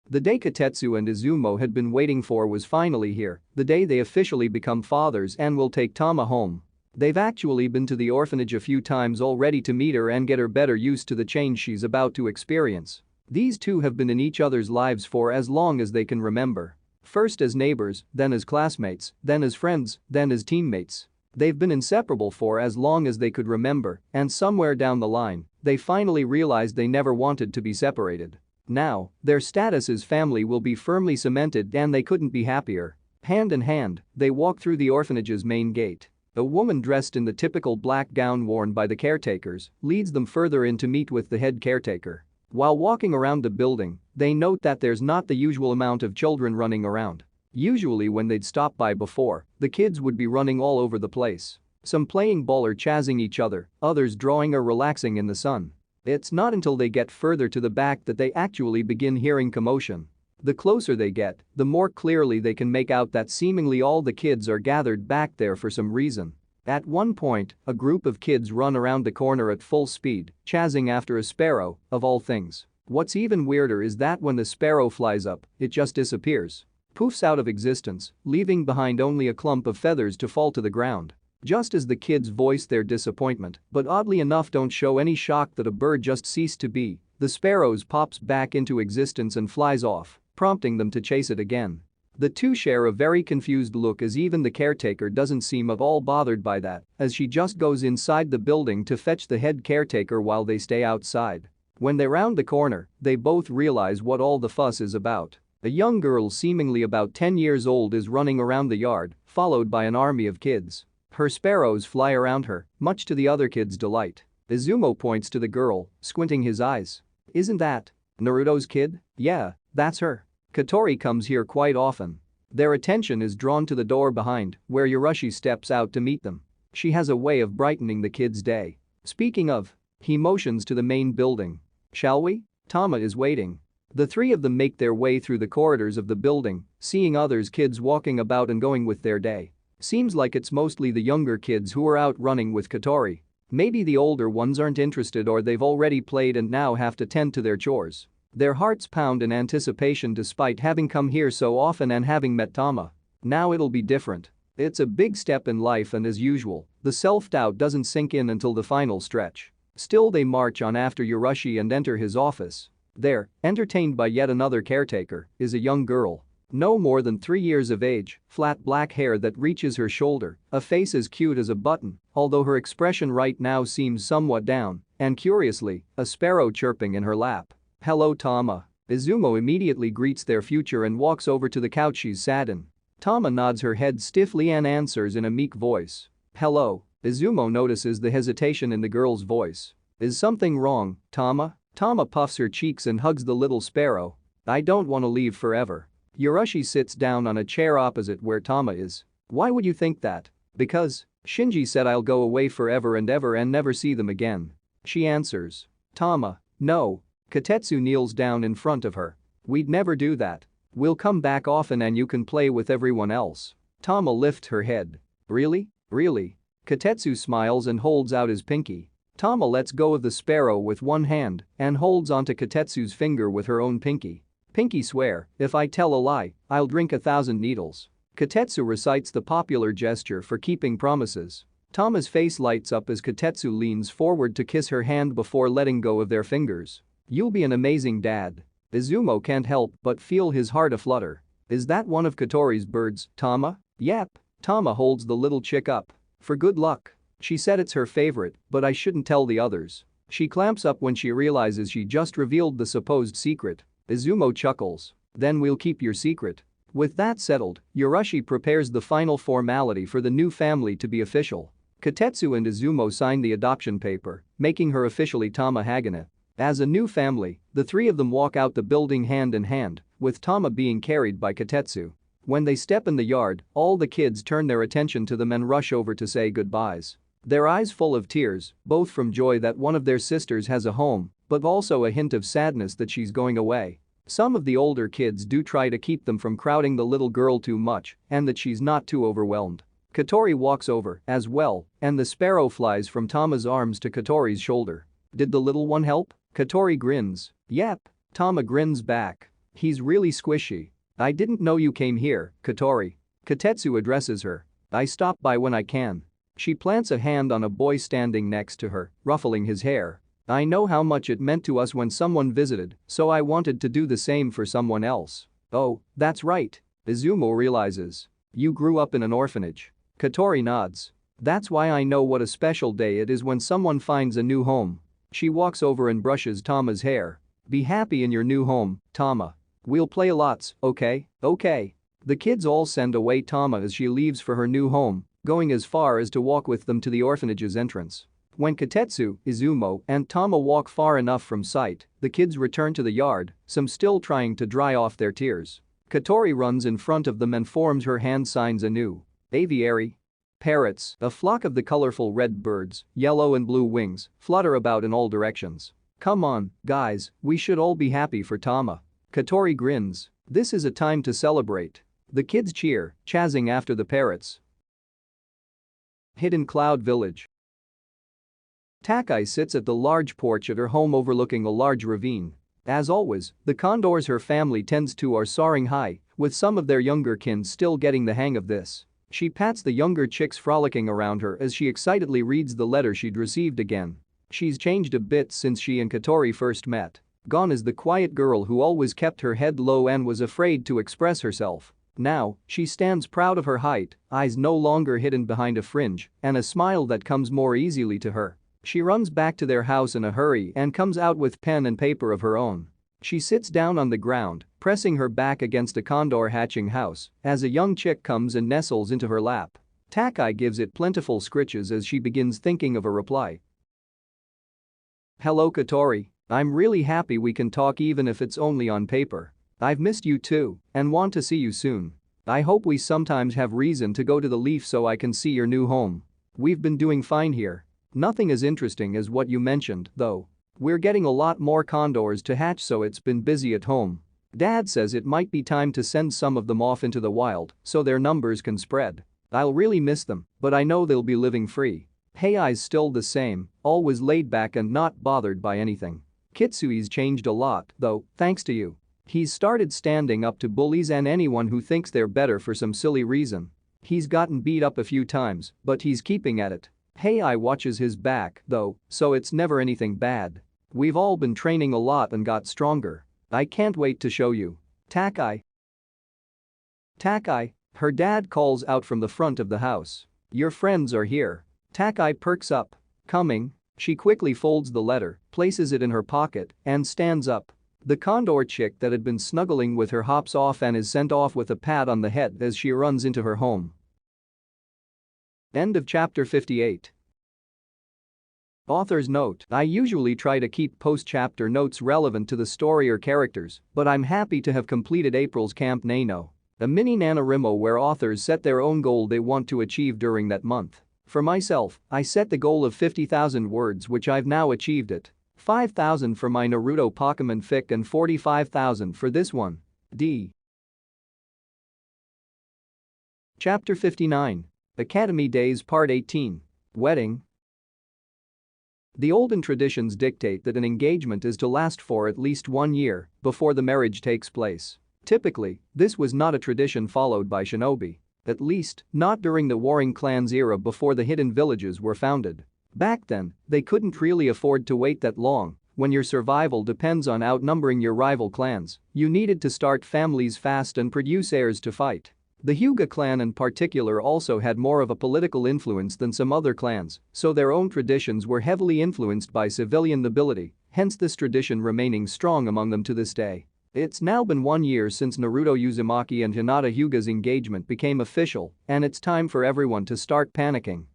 The day Katetsu and Izumo had been waiting for was finally here, the day they officially become fathers and will take Tama home. They've actually been to the orphanage a few times already to meet her and get her better used to the change she's about to experience. These two have been in each other's lives for as long as they can remember. First as neighbors, then as classmates, then as friends, then as teammates. They've been inseparable for as long as they could remember, and somewhere down the line, they finally realized they never wanted to be separated. Now, their status as family will be firmly cemented and they couldn't be happier. Hand in hand, they walk through the orphanage's main gate. A woman dressed in the typical black gown worn by the caretakers leads them further in to meet with the head caretaker. While walking around the building, they note that there's not the usual amount of children running around. Usually when they'd stopped by before, the kids would be running all over the place. Some playing ball or chazzing each other, others drawing or relaxing in the sun. It's not until they get further to the back that they actually begin hearing commotion. The closer they get, the more clearly they can make out that seemingly all the kids are gathered back there for some reason. At one point, a group of kids run around the corner at full speed, chazzing after a sparrow, of all things. What's even weirder is that when the sparrow flies up, it just disappears. Poofs out of existence, leaving behind only a clump of feathers to fall to the ground. Just as the kids voice their disappointment, but oddly enough don't show any shock that a bird just ceased to be, the sparrows pops back into existence and flies off, prompting them to chase it again. The two share a very confused look as even the caretaker doesn't seem at all bothered by that, as she just goes inside the building to fetch the head caretaker while they stay outside. When they round the corner, they both realize what all the fuss is about. A young girl seemingly about 10 years old is running around the yard, followed by an army of kids. Her sparrows fly around her, much to the other kids' delight. Izumo points to the girl, squinting his eyes. "Isn't that Naruto's kid?" "Yeah, that's her. Katori comes here quite often." Their attention is drawn to the door behind, where Urashi steps out to meet them. She has a way of brightening the kids' day. "Speaking of," he motions to the main building. "Shall we?" Tama is waiting. The three of them make their way through the corridors of the building, seeing others kids walking about and going with their day. Seems like it's mostly the younger kids who are out running with Katori. Maybe the older ones aren't interested or they've already played and now have to tend to their chores. Their hearts pound in anticipation despite having come here so often and having met Tama. Now it'll be different. It's a big step in life and as usual, the self-doubt doesn't sink in until the final stretch. Still they march on after Urashi and enter his office. There, entertained by yet another caretaker, is a young girl. No more than 3 years of age, flat black hair that reaches her shoulder, a face as cute as a button, although her expression right now seems somewhat down, and curiously, a sparrow chirping in her lap. "Hello Tama." Izumo immediately greets their future and walks over to the couch she's sat in. Tama nods her head stiffly and answers in a meek voice. "Hello." Izumo notices the hesitation in the girl's voice. "Is something wrong, Tama?" Tama puffs her cheeks and hugs the little sparrow. "I don't want to leave forever." Urashi sits down on a chair opposite where Tama is. "Why would you think that?" "Because Shinji said I'll go away forever and ever and never see them again," she answers. "Tama, no." Katetsu kneels down in front of her. "We'd never do that. We'll come back often and you can play with everyone else." Tama lifts her head. "Really? Really?" Katetsu smiles and holds out his pinky. Tama lets go of the sparrow with one hand and holds onto Katetsu's finger with her own pinky. "Pinky swear, if I tell a lie, I'll drink 1,000 needles." Katetsu recites the popular gesture for keeping promises. Tama's face lights up as Katetsu leans forward to kiss her hand before letting go of their fingers. "You'll be an amazing dad." Izumo can't help but feel his heart aflutter. "Is that one of Katori's birds, Tama?" "Yep." Tama holds the little chick up. "For good luck." She said it's her favorite, but I shouldn't tell the others. She clamps up when she realizes she just revealed the supposed secret. Izumo chuckles. "Then we'll keep your secret." With that settled, Urashi prepares the final formality for the new family to be official. Katetsu and Izumo sign the adoption paper, making her officially Tama Hagane. As a new family, the three of them walk out the building hand in hand, with Tama being carried by Katetsu. When they step in the yard, all the kids turn their attention to them and rush over to say goodbyes. Their eyes full of tears, both from joy that one of their sisters has a home, but also a hint of sadness that she's going away. Some of the older kids do try to keep them from crowding the little girl too much and that she's not too overwhelmed. Katori walks over as well, and the sparrow flies from Tama's arms to Katori's shoulder. "Did the little one help?" Katori grins. "Yep." Tama grins back. "He's really squishy." "I didn't know you came here, Katori." Katetsu addresses her. "I stop by when I can." She plants a hand on a boy standing next to her, ruffling his hair. "I know how much it meant to us when someone visited, so I wanted to do the same for someone else." "Oh, that's right." Izumo realizes. "You grew up in an orphanage." Katori nods. "That's why I know what a special day it is when someone finds a new home." She walks over and brushes Tama's hair. "Be happy in your new home, Tama. We'll play lots, okay?" "Okay." The kids all send away Tama as she leaves for her new home, going as far as to walk with them to the orphanage's entrance. When Katetsu, Izumo, and Tama walk far enough from sight, the kids return to the yard, some still trying to dry off their tears. Katori runs in front of them and forms her hand signs anew. "Aviary." Parrots, a flock of the colorful red birds, yellow and blue wings, flutter about in all directions. "Come on, guys, we should all be happy for Tama." Katori grins. "This is a time to celebrate." The kids cheer, chazzing after the parrots. Hidden Cloud Village. Takai sits at the large porch at her home overlooking a large ravine. As always, the condors her family tends to are soaring high, with some of their younger kin still getting the hang of this. She pats the younger chicks frolicking around her as she excitedly reads the letter she'd received again. She's changed a bit since she and Katori first met. Gone is the quiet girl who always kept her head low and was afraid to express herself. Now, she stands proud of her height, eyes no longer hidden behind a fringe, and a smile that comes more easily to her. She runs back to their house in a hurry and comes out with pen and paper of her own. She sits down on the ground, pressing her back against a condor hatching house, as a young chick comes and nestles into her lap. Takai gives it plentiful scritches as she begins thinking of a reply. Hello Katori, I'm really happy we can talk even if it's only on paper. I've missed you too and want to see you soon. I hope we sometimes have reason to go to the Leaf so I can see your new home. We've been doing fine here. Nothing as interesting as what you mentioned, though. We're getting a lot more condors to hatch so it's been busy at home. Dad says it might be time to send some of them off into the wild so their numbers can spread. I'll really miss them, but I know they'll be living free. Hei's still the same, always laid back and not bothered by anything. Kitsui's changed a lot, though, thanks to you. He's started standing up to bullies and anyone who thinks they're better for some silly reason. He's gotten beat up a few times, but he's keeping at it. Hei watches his back, though, so it's never anything bad. We've all been training a lot and got stronger. I can't wait to show you. Takai. Takai, her dad calls out from the front of the house. Your friends are here. Takai perks up. Coming. She quickly folds the letter, places it in her pocket, and stands up. The condor chick that had been snuggling with her hops off and is sent off with a pat on the head as she runs into her home. End of chapter 58. Author's note: I usually try to keep post-chapter notes relevant to the story or characters, but I'm happy to have completed April's Camp Nano, a mini NaNoWriMo where authors set their own goal they want to achieve during that month. For myself, I set the goal of 50,000 words which I've now achieved it. 5,000 for my Naruto Pokemon fic and 45,000 for this one. Chapter 59. Academy Days Part 18. Wedding. The olden traditions dictate that an engagement is to last for at least 1 year before the marriage takes place. Typically, this was not a tradition followed by shinobi. At least, not during the warring clans era before the hidden villages were founded. Back then, they couldn't really afford to wait that long. When your survival depends on outnumbering your rival clans, you needed to start families fast and produce heirs to fight. The Hyuga clan in particular also had more of a political influence than some other clans, so their own traditions were heavily influenced by civilian nobility, hence this tradition remaining strong among them to this day. It's now been 1 year since Naruto Uzumaki and Hinata Hyuga's engagement became official, and it's time for everyone to start panicking.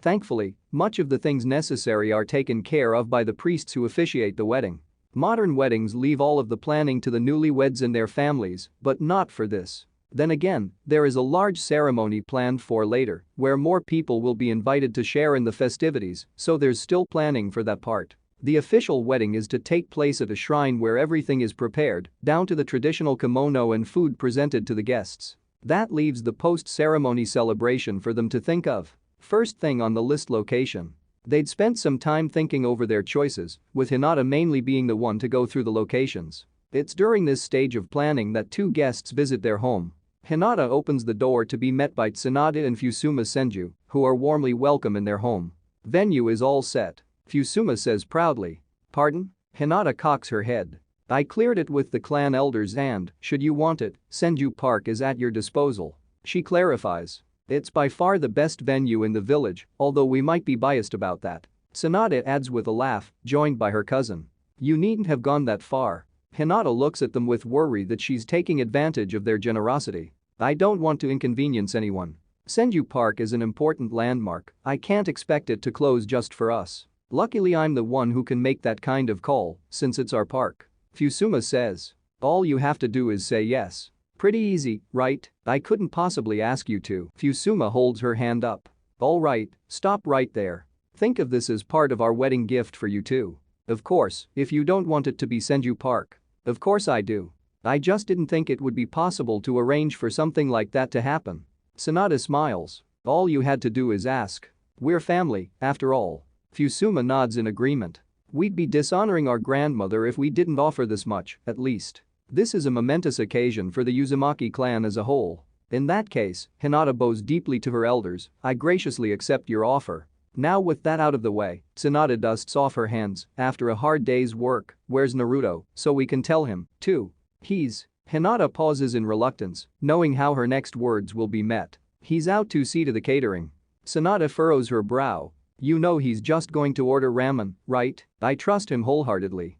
Thankfully, much of the things necessary are taken care of by the priests who officiate the wedding. Modern weddings leave all of the planning to the newlyweds and their families, but not for this. Then again, there is a large ceremony planned for later, where more people will be invited to share in the festivities, so there's still planning for that part. The official wedding is to take place at a shrine where everything is prepared, down to the traditional kimono and food presented to the guests. That leaves the post-ceremony celebration for them to think of. First thing on the list: location. They'd spent some time thinking over their choices, with Hinata mainly being the one to go through the locations. It's during this stage of planning that 2 guests visit their home. Hinata opens the door to be met by Tsunade and Fusuma Senju, who are warmly welcome in their home. Venue is all set. Fusuma says proudly. Pardon? Hinata cocks her head. I cleared it with the clan elders and, should you want it, Senju Park is at your disposal. She clarifies. It's by far the best venue in the village, although we might be biased about that. Tsunade adds with a laugh, joined by her cousin. You needn't have gone that far. Hinata looks at them with worry that she's taking advantage of their generosity. I don't want to inconvenience anyone. Senju Park is an important landmark. I can't expect it to close just for us. Luckily I'm the one who can make that kind of call, since it's our park. Fusuma says. All you have to do is say yes. Pretty easy, right? I couldn't possibly ask you to. Fusuma holds her hand up. All right, stop right there. Think of this as part of our wedding gift for you too. Of course, if you don't want it to be Senju Park. Of course I do. I just didn't think it would be possible to arrange for something like that to happen. Tsunade smiles. All you had to do is ask. We're family, after all. Fusuma nods in agreement. We'd be dishonoring our grandmother if we didn't offer this much, at least. This is a momentous occasion for the Uzumaki clan as a whole. In that case, Hinata bows deeply to her elders. I graciously accept your offer. Now with that out of the way, Tsunade dusts off her hands. After a hard day's work, where's Naruto, so we can tell him, too? Hinata pauses in reluctance, knowing how her next words will be met. He's out to see to the catering. Tsunade furrows her brow. You know he's just going to order ramen, right? I trust him wholeheartedly.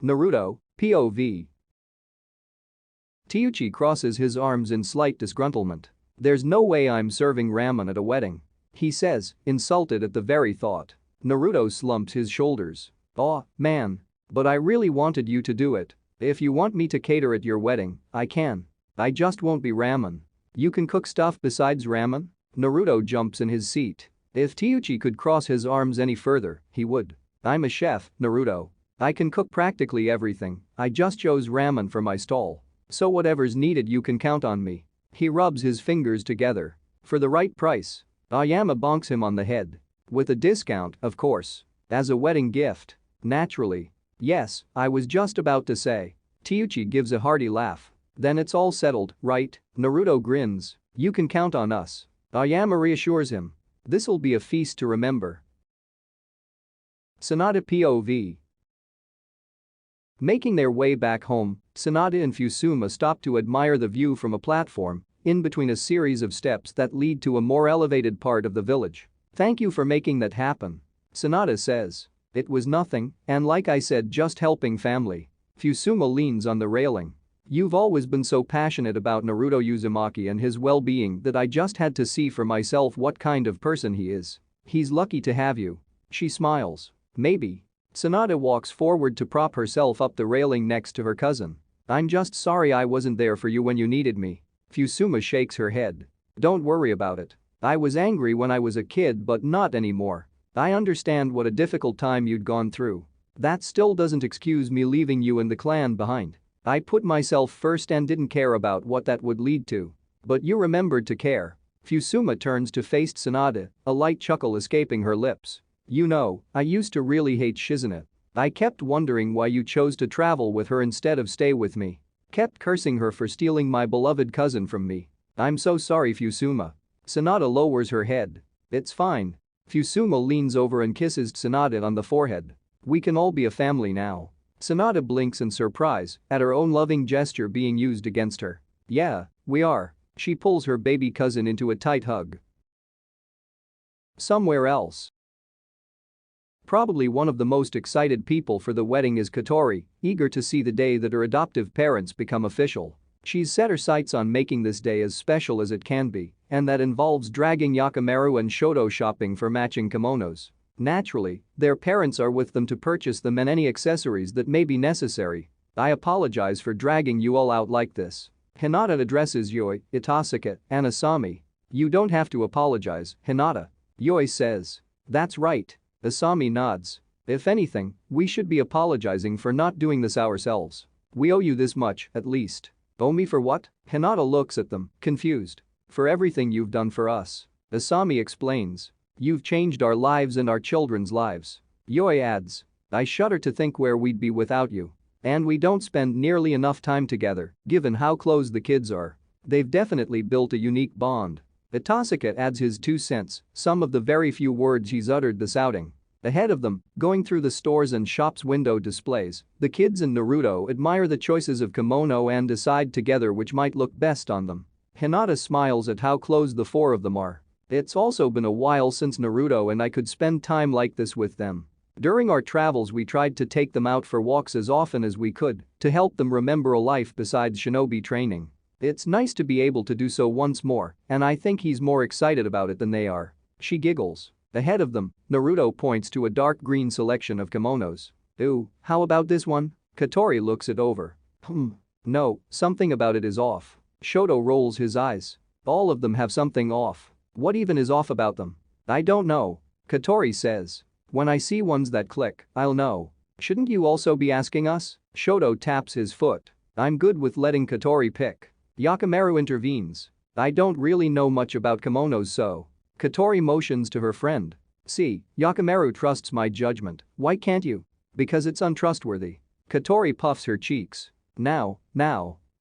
Naruto, POV. Teuchi crosses his arms in slight disgruntlement. There's no way I'm serving ramen at a wedding. He says, insulted at the very thought. Naruto slumps his shoulders. Aw, man. But I really wanted you to do it. If you want me to cater at your wedding, I can. I just won't be ramen. You can cook stuff besides ramen? Naruto jumps in his seat. If Teuchi could cross his arms any further, he would. I'm a chef, Naruto. I can cook practically everything, I just chose ramen for my stall. So whatever's needed you can count on me. He rubs his fingers together. For the right price. Aoyama bonks him on the head. With a discount, of course. As a wedding gift. Naturally. Yes, I was just about to say. Teuchi gives a hearty laugh. Then it's all settled, right? Naruto grins. You can count on us. Aoyama reassures him. This'll be a feast to remember. Sanada POV. Making their way back home, Sanada and Fusuma stop to admire the view from a platform in between a series of steps that lead to a more elevated part of the village. Thank you for making that happen. Sanada says. It was nothing, and like I said, just helping family. Fusuma leans on the railing. You've always been so passionate about Naruto Uzumaki and his well-being that I just had to see for myself what kind of person he is. He's lucky to have you. She smiles. Maybe. Sanada walks forward to prop herself up the railing next to her cousin. I'm just sorry I wasn't there for you when you needed me. Fusuma shakes her head. Don't worry about it. I was angry when I was a kid but not anymore. I understand what a difficult time you'd gone through. That still doesn't excuse me leaving you and the clan behind. I put myself first and didn't care about what that would lead to. But you remembered to care. Fusuma turns to face Sanada, a light chuckle escaping her lips. You know, I used to really hate Shizune. I kept wondering why you chose to travel with her instead of stay with me. Kept cursing her for stealing my beloved cousin from me. I'm so sorry, Fusuma. Sanada lowers her head. It's fine. Fusuma leans over and kisses Sanada on the forehead. We can all be a family now. Sanada blinks in surprise at her own loving gesture being used against her. Yeah, we are. She pulls her baby cousin into a tight hug. Somewhere else. Probably one of the most excited people for the wedding is Katori, eager to see the day that her adoptive parents become official. She's set her sights on making this day as special as it can be, and that involves dragging Yakamaru and Shoto shopping for matching kimonos. Naturally, their parents are with them to purchase them and any accessories that may be necessary. I apologize for dragging you all out like this. Hinata addresses Yoi, Itasaka, and Asami. You don't have to apologize, Hinata. Yoi says. That's right. Asami nods. If anything, we should be apologizing for not doing this ourselves. We owe you this much, at least. Owe me for what? Hinata looks at them, confused. For everything you've done for us. Asami explains. You've changed our lives and our children's lives. Yoi adds. I shudder to think where we'd be without you. And we don't spend nearly enough time together, given how close the kids are. They've definitely built a unique bond. Itasaka adds his 2 cents, some of the very few words he's uttered this outing. Ahead of them, going through the stores and shops' window displays, the kids and Naruto admire the choices of kimono and decide together which might look best on them. Hinata smiles at how close the four of them are. It's also been a while since Naruto and I could spend time like this with them. During our travels we tried to take them out for walks as often as we could to help them remember a life besides shinobi training. It's nice to be able to do so once more, and I think he's more excited about it than they are. She giggles. Ahead of them, Naruto points to a dark green selection of kimonos. Ooh, how about this one? Katori looks it over. No, something about it is off. Shoto rolls his eyes. All of them have something off. What even is off about them? I don't know. Katori says. When I see ones that click, I'll know. Shouldn't you also be asking us? Shoto taps his foot. I'm good with letting Katori pick. Yakamaru intervenes. I don't really know much about kimonos so. Katori motions to her friend. See, Yakamaru trusts my judgment, why can't you? Because it's untrustworthy. Katori puffs her cheeks. Now.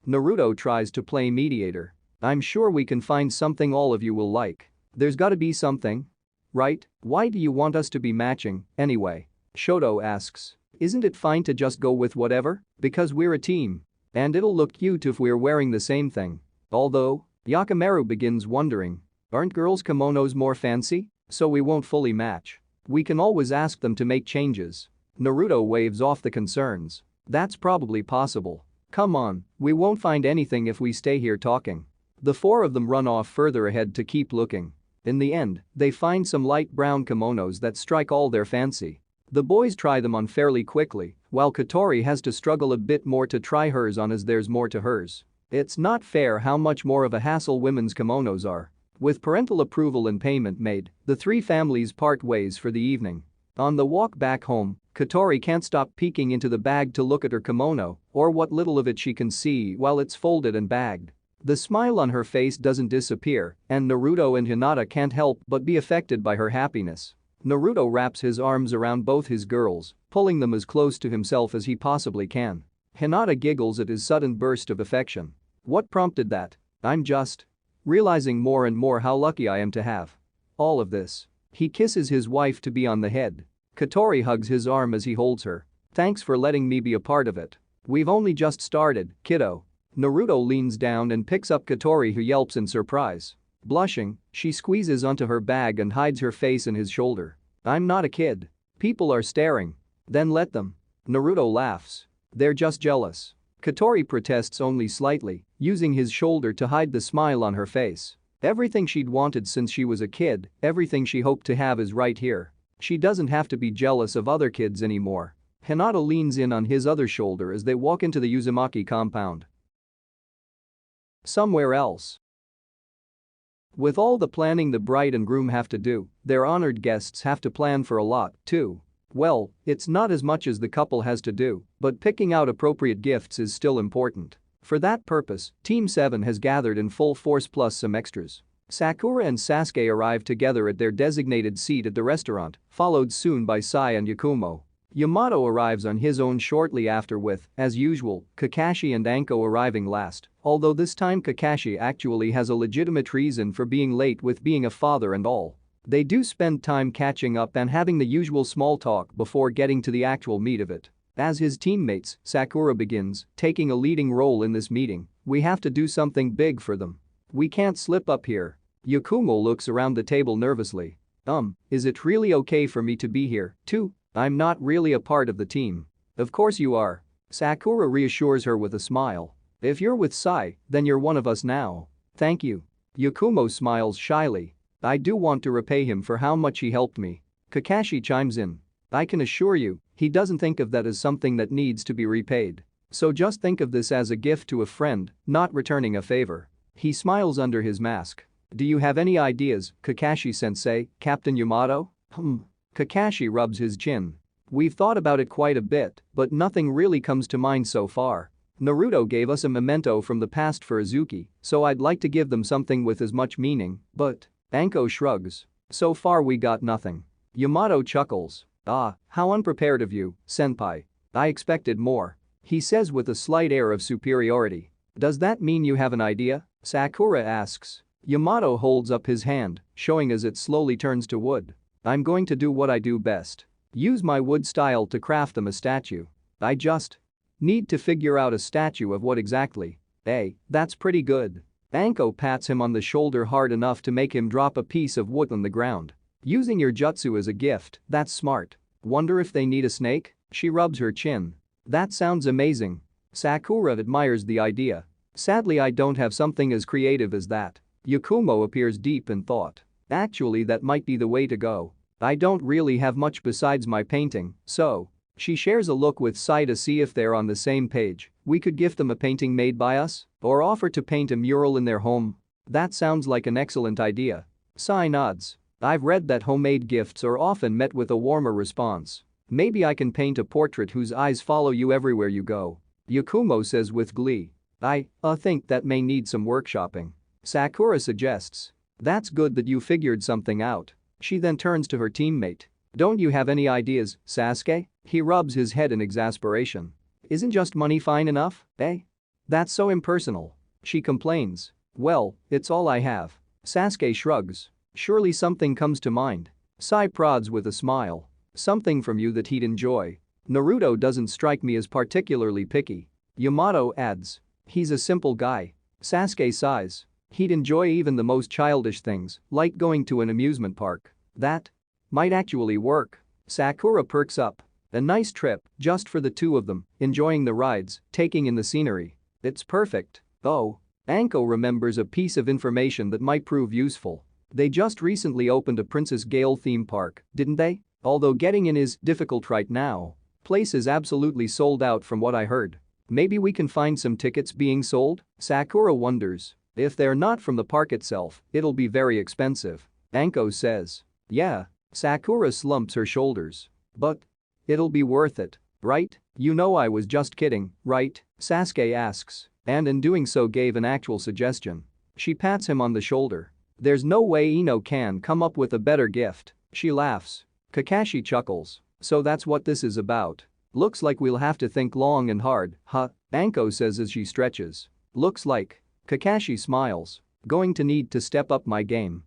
Naruto tries to play mediator. I'm sure we can find something all of you will like. There's gotta be something. Right? Why do you want us to be matching, anyway? Shoto asks. Isn't it fine to just go with whatever? Because we're a team. And it'll look cute if we're wearing the same thing. Although, Yakamaru begins wondering. Aren't girls' kimonos more fancy? so we won't fully match. We can always ask them to make changes. Naruto waves off the concerns. That's probably possible. Come on, we won't find anything if we stay here talking. The four of them run off further ahead to keep looking. In the end, they find some light brown kimonos that strike all their fancy. The boys try them on fairly quickly, while Katori has to struggle a bit more to try hers on as there's more to hers. It's not fair how much more of a hassle women's kimonos are. With parental approval and payment made, the three families part ways for the evening. On the walk back home, Katori can't stop peeking into the bag to look at her kimono, or what little of it she can see while it's folded and bagged. The smile on her face doesn't disappear, and Naruto and Hinata can't help but be affected by her happiness. Naruto wraps his arms around both his girls, pulling them as close to himself as he possibly can. Hinata giggles at his sudden burst of affection. What prompted that? I'm just realizing more and more how lucky I am to have all of this. He kisses his wife-to-be on the head. Katori hugs his arm as he holds her. Thanks for letting me be a part of it. We've only just started, kiddo. Naruto leans down and picks up Katori, who yelps in surprise. Blushing, she squeezes onto her bag and hides her face in his shoulder. I'm not a kid. People are staring. Then let them. Naruto laughs. They're just jealous. Katori protests only slightly, using his shoulder to hide the smile on her face. Everything she'd wanted since she was a kid, everything she hoped to have is right here. She doesn't have to be jealous of other kids anymore. Hinata leans in on his other shoulder as they walk into the Uzumaki compound. Somewhere else. With all the planning the bride and groom have to do, their honored guests have to plan for a lot, too. Well, it's not as much as the couple has to do, but picking out appropriate gifts is still important. For that purpose, Team 7 has gathered in full force plus some extras. Sakura and Sasuke arrive together at their designated seat at the restaurant, followed soon by Sai and Yakumo. Yamato arrives on his own shortly after with, as usual, Kakashi and Anko arriving last, although this time Kakashi actually has a legitimate reason for being late with being a father and all. They do spend time catching up and having the usual small talk before getting to the actual meat of it. As his teammates, Sakura begins, taking a leading role in this meeting. We have to do something big for them. We can't slip up here. Yakumo looks around the table nervously. Is it really okay for me to be here, too? I'm not really a part of the team. Of course you are. Sakura reassures her with a smile. If you're with Sai, then you're one of us now. Thank you. Yakumo smiles shyly. I do want to repay him for how much he helped me. Kakashi chimes in. I can assure you, he doesn't think of that as something that needs to be repaid. So just think of this as a gift to a friend, not returning a favor. He smiles under his mask. Do you have any ideas, Kakashi-sensei, Captain Yamato? Kakashi rubs his chin. We've thought about it quite a bit, but nothing really comes to mind so far. Naruto gave us a memento from the past for Izuki, so I'd like to give them something with as much meaning, but… Anko shrugs. So far we got nothing. Yamato chuckles. How unprepared of you, senpai. I expected more. He says with a slight air of superiority. Does that mean you have an idea? Sakura asks. Yamato holds up his hand, showing as it slowly turns to wood. I'm going to do what I do best. Use my wood style to craft them a statue. I just need to figure out a statue of what exactly. Hey, that's pretty good. Anko pats him on the shoulder hard enough to make him drop a piece of wood on the ground. Using your jutsu as a gift, that's smart. Wonder if they need a snake? She rubs her chin. That sounds amazing. Sakura admires the idea. Sadly, I don't have something as creative as that. Yakumo appears deep in thought. Actually, that might be the way to go. I don't really have much besides my painting, so… She shares a look with Sai to see if they're on the same page. We could gift them a painting made by us, or offer to paint a mural in their home. That sounds like an excellent idea. Sai nods. I've read that homemade gifts are often met with a warmer response. Maybe I can paint a portrait whose eyes follow you everywhere you go. Yakumo says with glee. I think that may need some workshopping. Sakura suggests. That's good that you figured something out. She then turns to her teammate. Don't you have any ideas, Sasuke? He rubs his head in exasperation. Isn't just money fine enough, eh? That's so impersonal. She complains. Well, it's all I have. Sasuke shrugs. Surely something comes to mind. Sai prods with a smile. Something from you that he'd enjoy. Naruto doesn't strike me as particularly picky. Yamato adds. He's a simple guy. Sasuke sighs. He'd enjoy even the most childish things, like going to an amusement park. That might actually work. Sakura perks up. A nice trip, just for the two of them, enjoying the rides, taking in the scenery. It's perfect. Oh. Anko remembers a piece of information that might prove useful. They just recently opened a Princess Gale theme park, didn't they? Although getting in is difficult right now. Place is absolutely sold out from what I heard. Maybe we can find some tickets being sold? Sakura wonders. If they're not from the park itself, it'll be very expensive. Anko says. Yeah. Sakura slumps her shoulders. But it'll be worth it, right? You know I was just kidding, right? Sasuke asks, and in doing so gave an actual suggestion. She pats him on the shoulder. There's no way Ino can come up with a better gift. She laughs. Kakashi chuckles. So that's what this is about. Looks like we'll have to think long and hard, huh? Anko says as she stretches. Looks like. Kakashi smiles. Going to need to step up my game.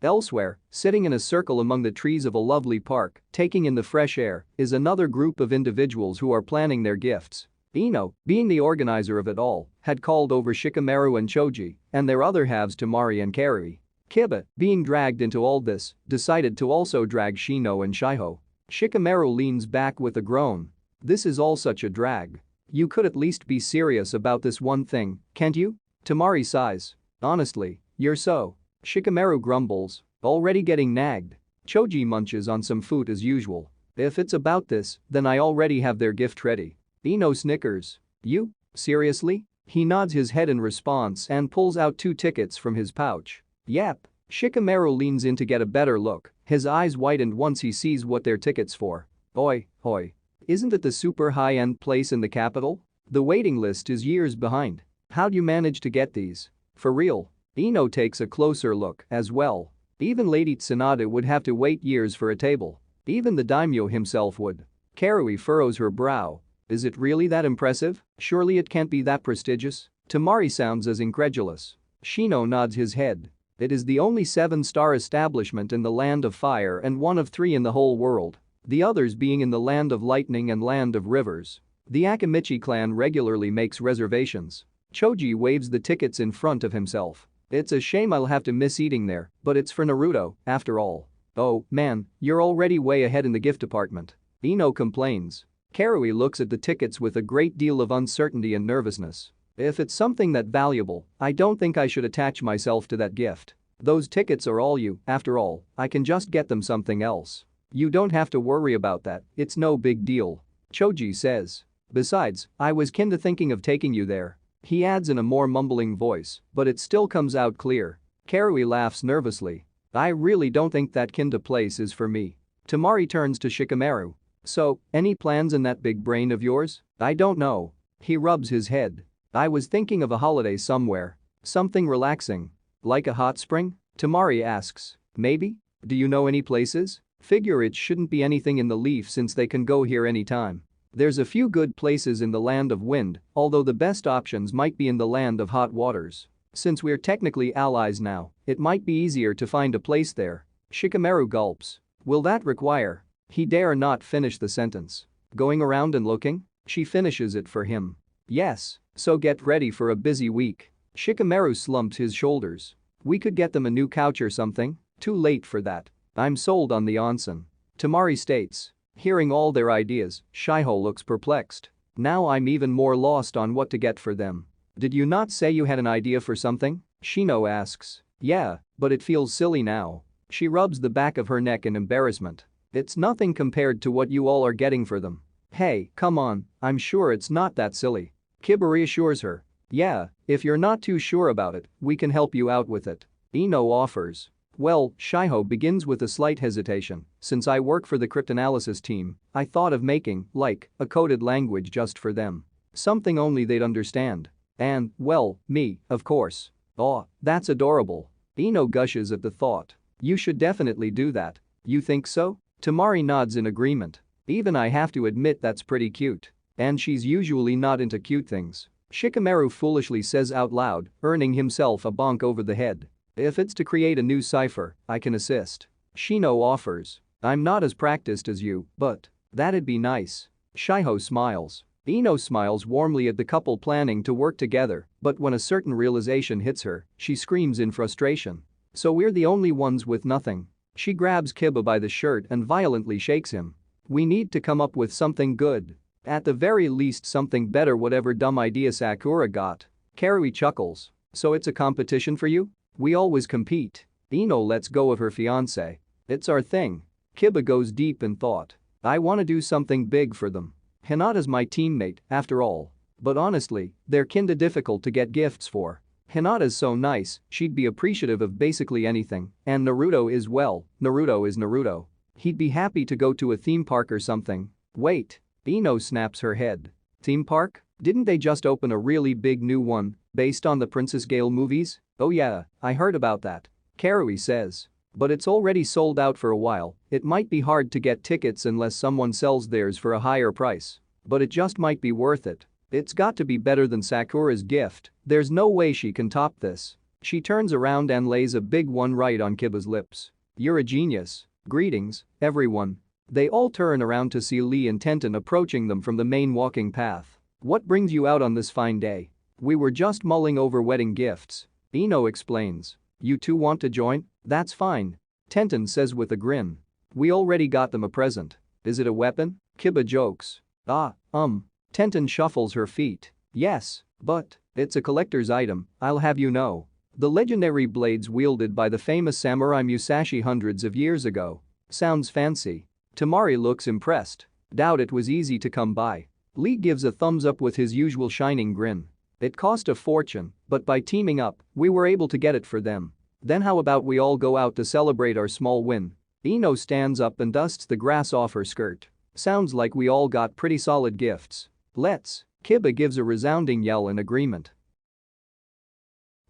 Elsewhere, sitting in a circle among the trees of a lovely park, taking in the fresh air, is another group of individuals who are planning their gifts. Ino, being the organizer of it all, had called over Shikamaru and Choji, and their other halves Temari and Karui. Kiba, being dragged into all this, decided to also drag Shino and Shiho. Shikamaru leans back with a groan. This is all such a drag. You could at least be serious about this one thing, can't you? Temari sighs. Honestly, you're so. Shikamaru grumbles, already getting nagged. Choji munches on some food as usual. If it's about this, then I already have their gift ready. Ino snickers. You? Seriously? He nods his head in response and pulls out 2 tickets from his pouch. Yep. Shikamaru leans in to get a better look, his eyes widen once he sees what they're tickets for. Oi, hoi. Isn't it the super high-end place in the capital? The waiting list is years behind. How'd you manage to get these? For real? Ino takes a closer look as well. Even Lady Tsunade would have to wait years for a table. Even the daimyo himself would. Karui furrows her brow. Is it really that impressive? Surely it can't be that prestigious? Temari sounds as incredulous. Shino nods his head. It is the only 7-star establishment in the Land of Fire and one of 3 in the whole world. The others being in the Land of Lightning and Land of Rivers. The Akamichi clan regularly makes reservations. Choji waves the tickets in front of himself. It's a shame I'll have to miss eating there, but it's for Naruto, after all. Oh, man, you're already way ahead in the gift department. Ino complains. Karui looks at the tickets with a great deal of uncertainty and nervousness. If it's something that valuable, I don't think I should attach myself to that gift. Those tickets are all you, after all, I can just get them something else. You don't have to worry about that, it's no big deal. Choji says. Besides, I was kinda thinking of taking you there. He adds in a more mumbling voice, but it still comes out clear. Karui laughs nervously. I really don't think that kinda place is for me. Temari turns to Shikamaru. So, any plans in that big brain of yours? I don't know. He rubs his head. I was thinking of a holiday somewhere. Something relaxing. Like a hot spring? Temari asks. Maybe? Do you know any places? Figure it shouldn't be anything in the Leaf since they can go here anytime. There's a few good places in the Land of Wind, although the best options might be in the Land of Hot Waters. Since we're technically allies now, it might be easier to find a place there. Shikamaru gulps. Will that require? He dare not finish the sentence. Going around and looking? She finishes it for him. Yes, so get ready for a busy week. Shikamaru slumps his shoulders. We could get them a new couch or something. Too late for that. I'm sold on the onsen. Temari states. Hearing all their ideas, Shiho looks perplexed. Now I'm even more lost on what to get for them. Did you not say you had an idea for something? Shino asks. Yeah, but it feels silly now. She rubs the back of her neck in embarrassment. It's nothing compared to what you all are getting for them. Hey, come on, I'm sure it's not that silly. Kiba reassures her. Yeah, if you're not too sure about it, we can help you out with it. Ino offers. Well, Shiho begins with a slight hesitation. Since I work for the cryptanalysis team, I thought of making, like, a coded language just for them. Something only they'd understand. And, well, me, of course. Aw, that's adorable. Ino gushes at the thought. You should definitely do that. You think so? Temari nods in agreement. Even I have to admit that's pretty cute. And she's usually not into cute things. Shikamaru foolishly says out loud, earning himself a bonk over the head. If it's to create a new cipher, I can assist. Shino offers. I'm not as practiced as you, but that'd be nice. Shiho smiles. Ino smiles warmly at the couple planning to work together, but when a certain realization hits her, she screams in frustration. So we're the only ones with nothing. She grabs Kiba by the shirt and violently shakes him. We need to come up with something good. At the very least something better whatever dumb idea Sakura got. Karui chuckles. So it's a competition for you? We always compete. Ino lets go of her fiancé. It's our thing. Kiba goes deep in thought. I want to do something big for them. Hinata's my teammate, after all. But honestly, they're kinda difficult to get gifts for. Hinata's so nice, she'd be appreciative of basically anything, and Naruto is well, Naruto is Naruto. He'd be happy to go to a theme park or something. Wait. Ino snaps her head. Theme park? Didn't they just open a really big new one, based on the Princess Gale movies? Oh yeah, I heard about that. Karui says. But it's already sold out for a while, it might be hard to get tickets unless someone sells theirs for a higher price. But it just might be worth it. It's got to be better than Sakura's gift, there's no way she can top this. She turns around and lays a big one right on Kiba's lips. You're a genius. Greetings, everyone. They all turn around to see Lee and Tenten approaching them from the main walking path. What brings you out on this fine day? We were just mulling over wedding gifts. Ino explains. You two want to join? That's fine. Tenten says with a grin. We already got them a present. Is it a weapon? Kiba jokes. Tenten shuffles her feet. Yes, but it's a collector's item, I'll have you know. The legendary blades wielded by the famous samurai Musashi hundreds of years ago. Sounds fancy. Tamari looks impressed. Doubt it was easy to come by. Lee gives a thumbs up with his usual shining grin. It cost a fortune, but by teaming up, we were able to get it for them. Then how about we all go out to celebrate our small win? Ino stands up and dusts the grass off her skirt. Sounds like we all got pretty solid gifts. Let's. Kiba gives a resounding yell in agreement.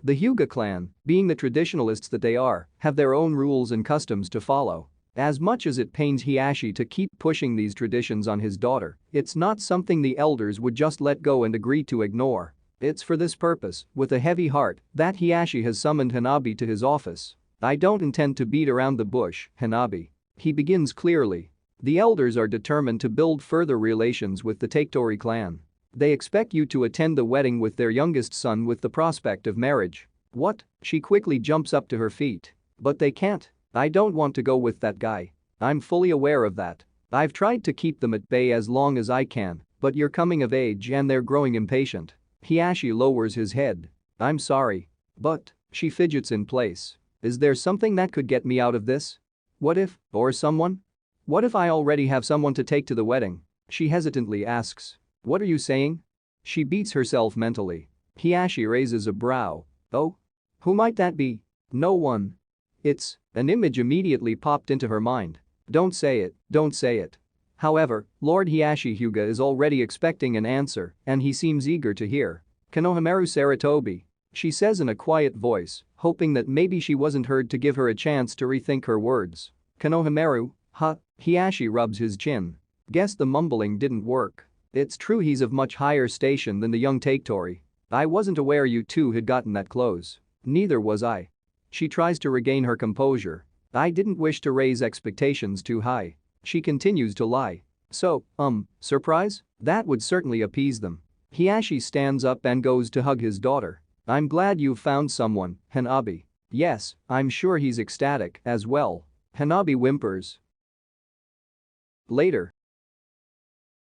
The Hyuga clan, being the traditionalists that they are, have their own rules and customs to follow. As much as it pains Hiashi to keep pushing these traditions on his daughter, it's not something the elders would just let go and agree to ignore. It's for this purpose, with a heavy heart, that Hiashi has summoned Hanabi to his office. I don't intend to beat around the bush, Hanabi. He begins clearly. The elders are determined to build further relations with the Taketori clan. They expect you to attend the wedding with their youngest son with the prospect of marriage. What? She quickly jumps up to her feet. But they can't. I don't want to go with that guy. I'm fully aware of that. I've tried to keep them at bay as long as I can, but you're coming of age and they're growing impatient. Hiashi lowers his head. I'm sorry. But, she fidgets in place. Is there something that could get me out of this? What if, or someone? What if I already have someone to take to the wedding? She hesitantly asks. What are you saying? She beats herself mentally. Hiashi raises a brow. Oh? Who might that be? No one. It's, an image immediately popped into her mind. Don't say it, don't say it. However, Lord Hiashi Hyuga is already expecting an answer and he seems eager to hear. Konohamaru Saratobi. She says in a quiet voice, hoping that maybe she wasn't heard to give her a chance to rethink her words. Konohamaru, huh? Hiashi rubs his chin. Guess the mumbling didn't work. It's true he's of much higher station than the young Taketori. I wasn't aware you two had gotten that close. Neither was I. She tries to regain her composure. I didn't wish to raise expectations too high. She continues to lie. So, surprise? That would certainly appease them. Hiashi stands up and goes to hug his daughter. I'm glad you've found someone, Hanabi. Yes, I'm sure he's ecstatic as well. Hanabi whimpers. Later.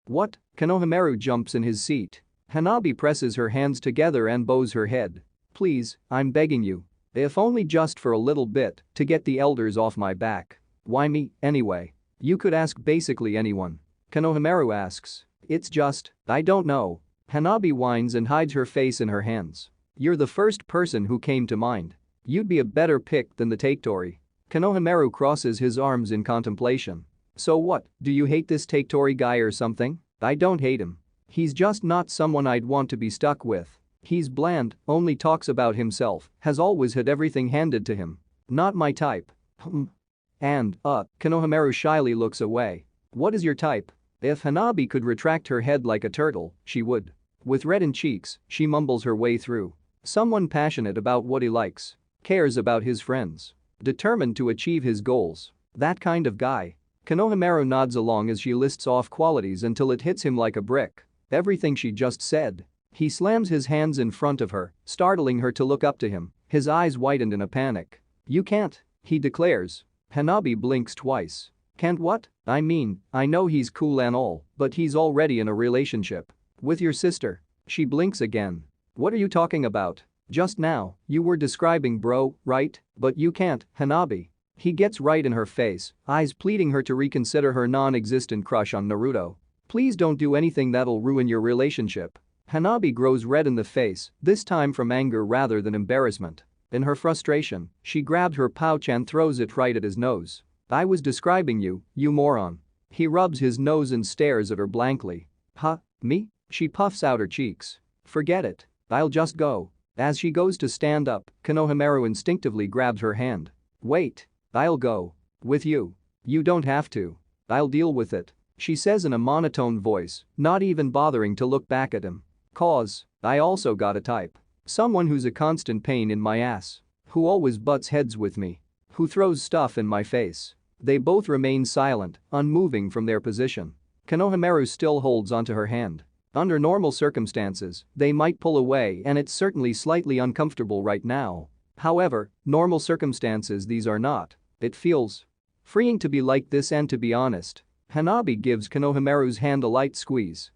What? Konohamaru jumps in his seat. Hanabi presses her hands together and bows her head. Please, I'm begging you. If only just for a little bit, to get the elders off my back. Why me, anyway? You could ask basically anyone. Konohamaru asks. It's just, I don't know. Hanabi whines and hides her face in her hands. You're the first person who came to mind. You'd be a better pick than the Taketori. Konohamaru crosses his arms in contemplation. So what, do you hate this Taketori guy or something? I don't hate him. He's just not someone I'd want to be stuck with. He's bland, only talks about himself, has always had everything handed to him. Not my type. And, Konohamaru shyly looks away. What is your type? If Hanabi could retract her head like a turtle, she would. With reddened cheeks, she mumbles her way through. Someone passionate about what he likes. Cares about his friends. Determined to achieve his goals. That kind of guy. Konohamaru nods along as she lists off qualities until it hits him like a brick. Everything she just said. He slams his hands in front of her, startling her to look up to him, his eyes widened in a panic. You can't, he declares. Hanabi blinks twice. Can't what? I mean, I know he's cool and all, but he's already in a relationship. With your sister. She blinks again. What are you talking about? Just now, you were describing bro, right? But you can't, Hanabi. He gets right in her face, eyes pleading her to reconsider her non-existent crush on Naruto. Please don't do anything that'll ruin your relationship. Hanabi grows red in the face, this time from anger rather than embarrassment. In her frustration, she grabbed her pouch and throws it right at his nose. I was describing you, you moron. He rubs his nose and stares at her blankly. Huh? Me? She puffs out her cheeks. Forget it. I'll just go. As she goes to stand up, Konohamaru instinctively grabs her hand. Wait. I'll go. With you. You don't have to. I'll deal with it, she says in a monotone voice, not even bothering to look back at him. Cause, I also got a type. Someone who's a constant pain in my ass. Who always butts heads with me. Who throws stuff in my face. They both remain silent, unmoving from their position. Konohamaru still holds onto her hand. Under normal circumstances, they might pull away and it's certainly slightly uncomfortable right now. However, normal circumstances these are not. It feels freeing to be like this and to be honest. Hanabi gives Konohamaru's hand a light squeeze.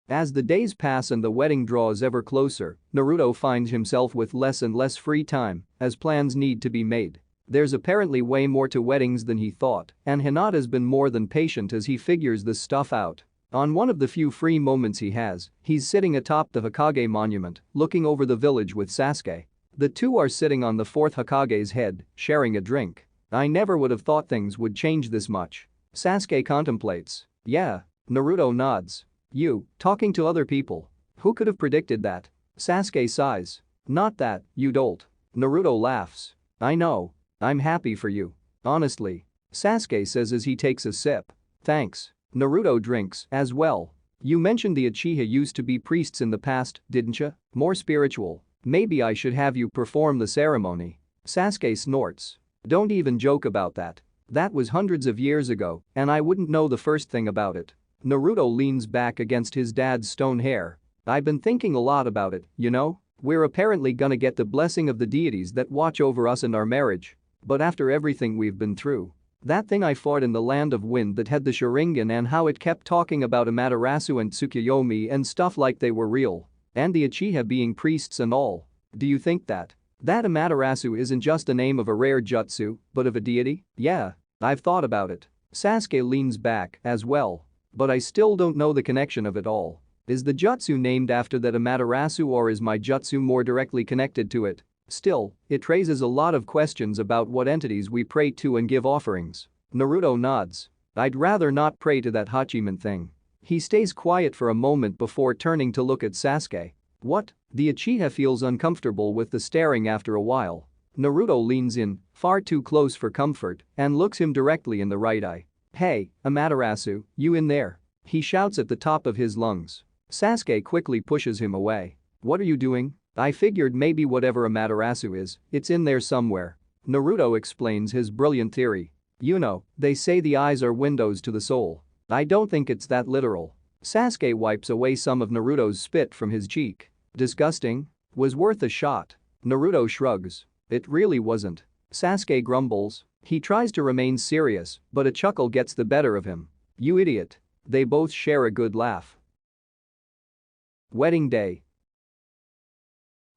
As the days pass and the wedding draws ever closer, Naruto finds himself with less and less free time as plans need to be made. There's apparently way more to weddings than he thought, and Hinata's been more than patient as he figures this stuff out. On one of the few free moments he has, he's sitting atop the Hokage monument, looking over the village with Sasuke. The two are sitting on the fourth Hokage's head, sharing a drink. I never would have thought things would change this much. Sasuke contemplates. Yeah. Naruto nods. You, talking to other people. Who could have predicted that? Sasuke sighs. Not that, you dolt. Naruto laughs. I know. I'm happy for you. Honestly. Sasuke says as he takes a sip. Thanks. Naruto drinks as well. You mentioned the Uchiha used to be priests in the past, didn't you? More spiritual. Maybe I should have you perform the ceremony. Sasuke snorts. Don't even joke about that. That was hundreds of years ago, and I wouldn't know the first thing about it. Naruto leans back against his dad's stone hair. I've been thinking a lot about it, you know? We're apparently gonna get the blessing of the deities that watch over us and our marriage. But after everything we've been through. That thing I fought in the land of wind that had the Sharingan and how it kept talking about Amaterasu and Tsukuyomi and stuff like they were real. And the Uchiha being priests and all. Do you think that Amaterasu isn't just a name of a rare jutsu, but of a deity? Yeah. I've thought about it. Sasuke leans back as well. But I still don't know the connection of it all. Is the jutsu named after that Amaterasu or is my jutsu more directly connected to it? Still, it raises a lot of questions about what entities we pray to and give offerings. Naruto nods. I'd rather not pray to that Hachiman thing. He stays quiet for a moment before turning to look at Sasuke. What? The Uchiha feels uncomfortable with the staring after a while. Naruto leans in, far too close for comfort, and looks him directly in the right eye. Hey, Amaterasu, you in there? He shouts at the top of his lungs. Sasuke quickly pushes him away. What are you doing? I figured maybe whatever Amaterasu is, it's in there somewhere. Naruto explains his brilliant theory. You know, they say the eyes are windows to the soul. I don't think it's that literal. Sasuke wipes away some of Naruto's spit from his cheek. Disgusting? Was worth a shot. Naruto shrugs. It really wasn't. Sasuke grumbles. He tries to remain serious, but a chuckle gets the better of him. You idiot. They both share a good laugh. Wedding day.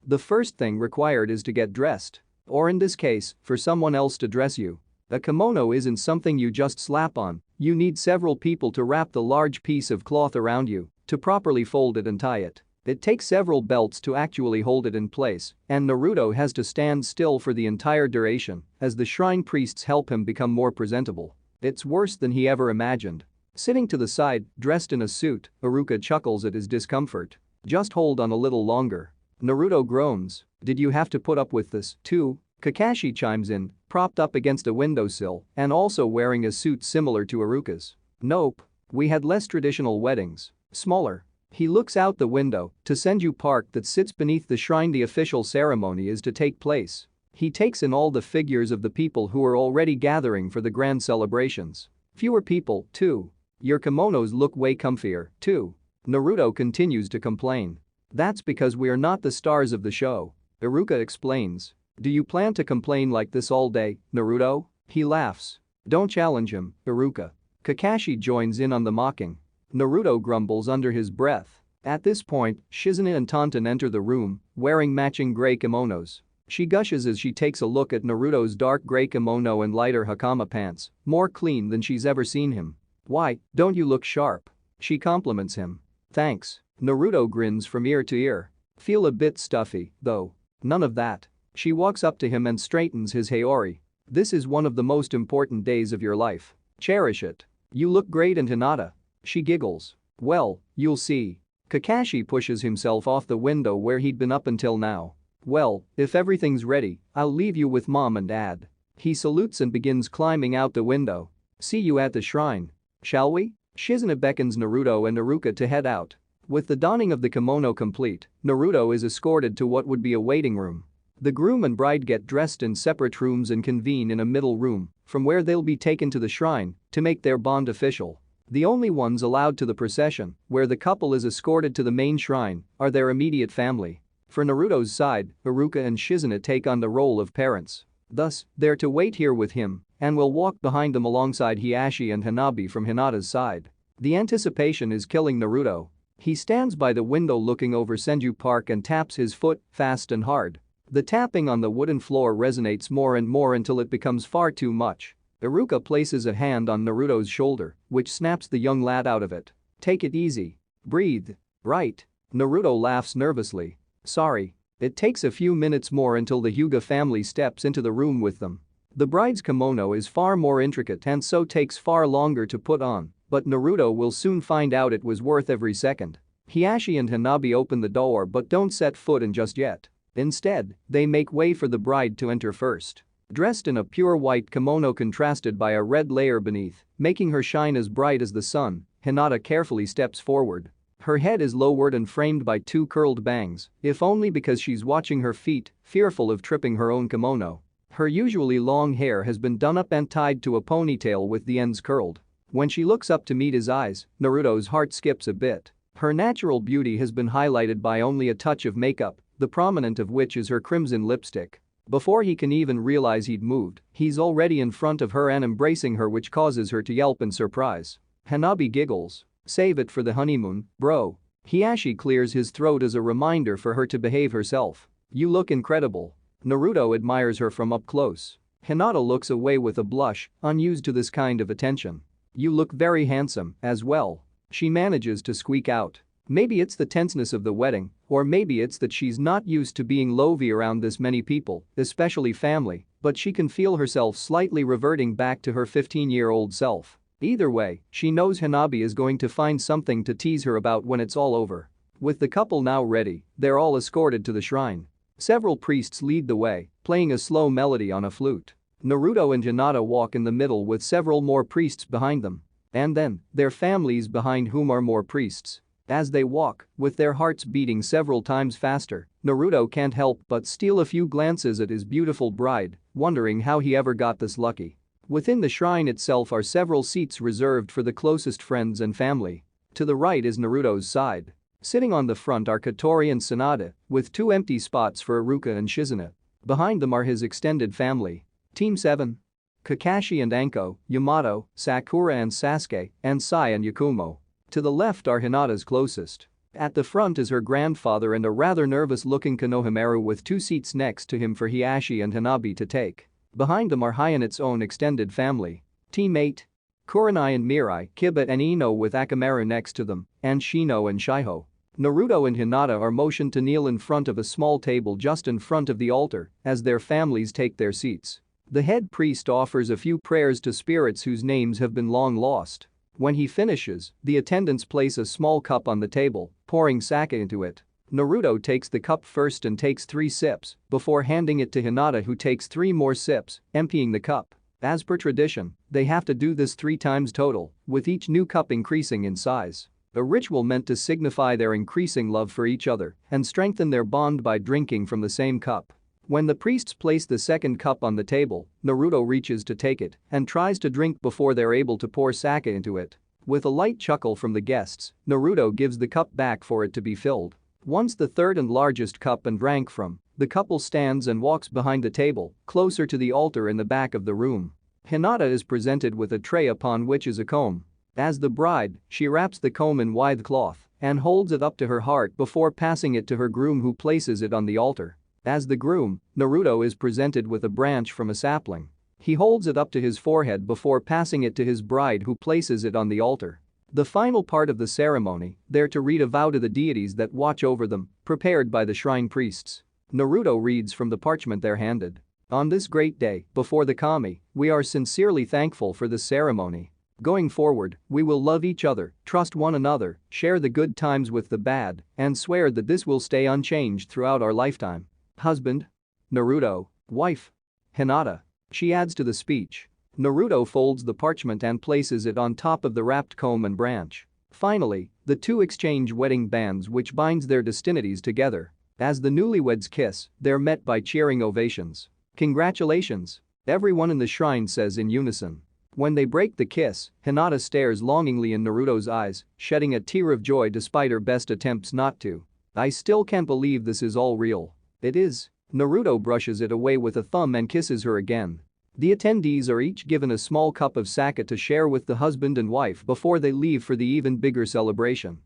The first thing required is to get dressed. Or in this case, for someone else to dress you. A kimono isn't something you just slap on, you need several people to wrap the large piece of cloth around you, to properly fold it and tie it. It takes several belts to actually hold it in place, and Naruto has to stand still for the entire duration as the shrine priests help him become more presentable. It's worse than he ever imagined. Sitting to the side, dressed in a suit, Iruka chuckles at his discomfort. Just hold on a little longer. Naruto groans. Did you have to put up with this, too? Kakashi chimes in, propped up against a windowsill and also wearing a suit similar to Iruka's. Nope. We had less traditional weddings. Smaller. He looks out the window to Senju Park that sits beneath the shrine the official ceremony is to take place. He takes in all the figures of the people who are already gathering for the grand celebrations. Fewer people, too. Your kimonos look way comfier, too. Naruto continues to complain. That's because we are not the stars of the show. Iruka explains. Do you plan to complain like this all day, Naruto? He laughs. Don't challenge him, Iruka. Kakashi joins in on the mocking. Naruto grumbles under his breath. At this point, Shizune and Tonton enter the room, wearing matching gray kimonos. She gushes as she takes a look at Naruto's dark gray kimono and lighter hakama pants, more clean than she's ever seen him. Why, don't you look sharp? She compliments him. Thanks. Naruto grins from ear to ear. Feel a bit stuffy, though. None of that. She walks up to him and straightens his Haori. This is one of the most important days of your life. Cherish it. You look great in Hinata. She giggles. Well, you'll see. Kakashi pushes himself off the window where he'd been up until now. Well, if everything's ready, I'll leave you with Mom and Dad. He salutes and begins climbing out the window. See you at the shrine. Shall we? Shizune beckons Naruto and Iruka to head out. With the donning of the kimono complete, Naruto is escorted to what would be a waiting room. The groom and bride get dressed in separate rooms and convene in a middle room, from where they'll be taken to the shrine to make their bond official. The only ones allowed to the procession, where the couple is escorted to the main shrine, are their immediate family. For Naruto's side, Iruka and Shizune take on the role of parents. Thus, they're to wait here with him and will walk behind them alongside Hiashi and Hanabi from Hinata's side. The anticipation is killing Naruto. He stands by the window looking over Senju Park and taps his foot fast and hard. The tapping on the wooden floor resonates more and more until it becomes far too much. Iruka places a hand on Naruto's shoulder, which snaps the young lad out of it. Take it easy. Breathe. Right. Naruto laughs nervously. Sorry. It takes a few minutes more until the Hyuga family steps into the room with them. The bride's kimono is far more intricate and so takes far longer to put on, but Naruto will soon find out it was worth every second. Hiashi and Hanabi open the door but don't set foot in just yet. Instead, they make way for the bride to enter first. Dressed in a pure white kimono contrasted by a red layer beneath, making her shine as bright as the sun, Hinata carefully steps forward. Her head is lowered and framed by two curled bangs, if only because she's watching her feet, fearful of tripping her own kimono. Her usually long hair has been done up and tied to a ponytail with the ends curled. When she looks up to meet his eyes, Naruto's heart skips a bit. Her natural beauty has been highlighted by only a touch of makeup, the prominent of which is her crimson lipstick. Before he can even realize he'd moved, he's already in front of her and embracing her, which causes her to yelp in surprise. Hanabi giggles. Save it for the honeymoon, bro. Hiashi clears his throat as a reminder for her to behave herself. You look incredible. Naruto admires her from up close. Hinata looks away with a blush, unused to this kind of attention. You look very handsome, as well. She manages to squeak out. Maybe it's the tenseness of the wedding, or maybe it's that she's not used to being lovey around this many people, especially family, but she can feel herself slightly reverting back to her 15-year-old self. Either way, she knows Hanabi is going to find something to tease her about when it's all over. With the couple now ready, they're all escorted to the shrine. Several priests lead the way, playing a slow melody on a flute. Naruto and Hinata walk in the middle with several more priests behind them. And then, their families behind whom are more priests. As they walk, with their hearts beating several times faster, Naruto can't help but steal a few glances at his beautiful bride, wondering how he ever got this lucky. Within the shrine itself are several seats reserved for the closest friends and family. To the right is Naruto's side. Sitting on the front are Katori and Sanada, with two empty spots for Iruka and Shizune. Behind them are his extended family. Team 7. Kakashi and Anko, Yamato, Sakura and Sasuke, and Sai and Yakumo. To the left are Hinata's closest. At the front is her grandfather and a rather nervous-looking Konohamaru with two seats next to him for Hiashi and Hanabi to take. Behind them are Hayanet's own extended family. Team 8. Kurenai and Mirai, Kiba and Ino with Akamaru next to them, and Shino and Shiho. Naruto and Hinata are motioned to kneel in front of a small table just in front of the altar as their families take their seats. The head priest offers a few prayers to spirits whose names have been long lost. When he finishes, the attendants place a small cup on the table, pouring sake into it. Naruto takes the cup first and takes 3 sips before handing it to Hinata, who takes 3 more sips, emptying the cup. As per tradition, they have to do this 3 times total, with each new cup increasing in size. A ritual meant to signify their increasing love for each other and strengthen their bond by drinking from the same cup. When the priests place the second cup on the table, Naruto reaches to take it and tries to drink before they're able to pour sake into it. With a light chuckle from the guests, Naruto gives the cup back for it to be filled. Once the third and largest cup and drank from, the couple stands and walks behind the table, closer to the altar in the back of the room. Hinata is presented with a tray upon which is a comb. As the bride, she wraps the comb in wide cloth and holds it up to her heart before passing it to her groom, who places it on the altar. As the groom, Naruto is presented with a branch from a sapling. He holds it up to his forehead before passing it to his bride, who places it on the altar. The final part of the ceremony, they're to read a vow to the deities that watch over them, prepared by the shrine priests. Naruto reads from the parchment they're handed. On this great day, before the kami, we are sincerely thankful for this ceremony. Going forward, we will love each other, trust one another, share the good times with the bad, and swear that this will stay unchanged throughout our lifetime. Husband? Naruto. Wife? Hinata. She adds to the speech. Naruto folds the parchment and places it on top of the wrapped comb and branch. Finally, the two exchange wedding bands which binds their destinies together. As the newlyweds kiss, they're met by cheering ovations. Congratulations! Everyone in the shrine says in unison. When they break the kiss, Hinata stares longingly in Naruto's eyes, shedding a tear of joy despite her best attempts not to. I still can't believe this is all real. It is. Naruto brushes it away with a thumb and kisses her again. The attendees are each given a small cup of sake to share with the husband and wife before they leave for the even bigger celebration.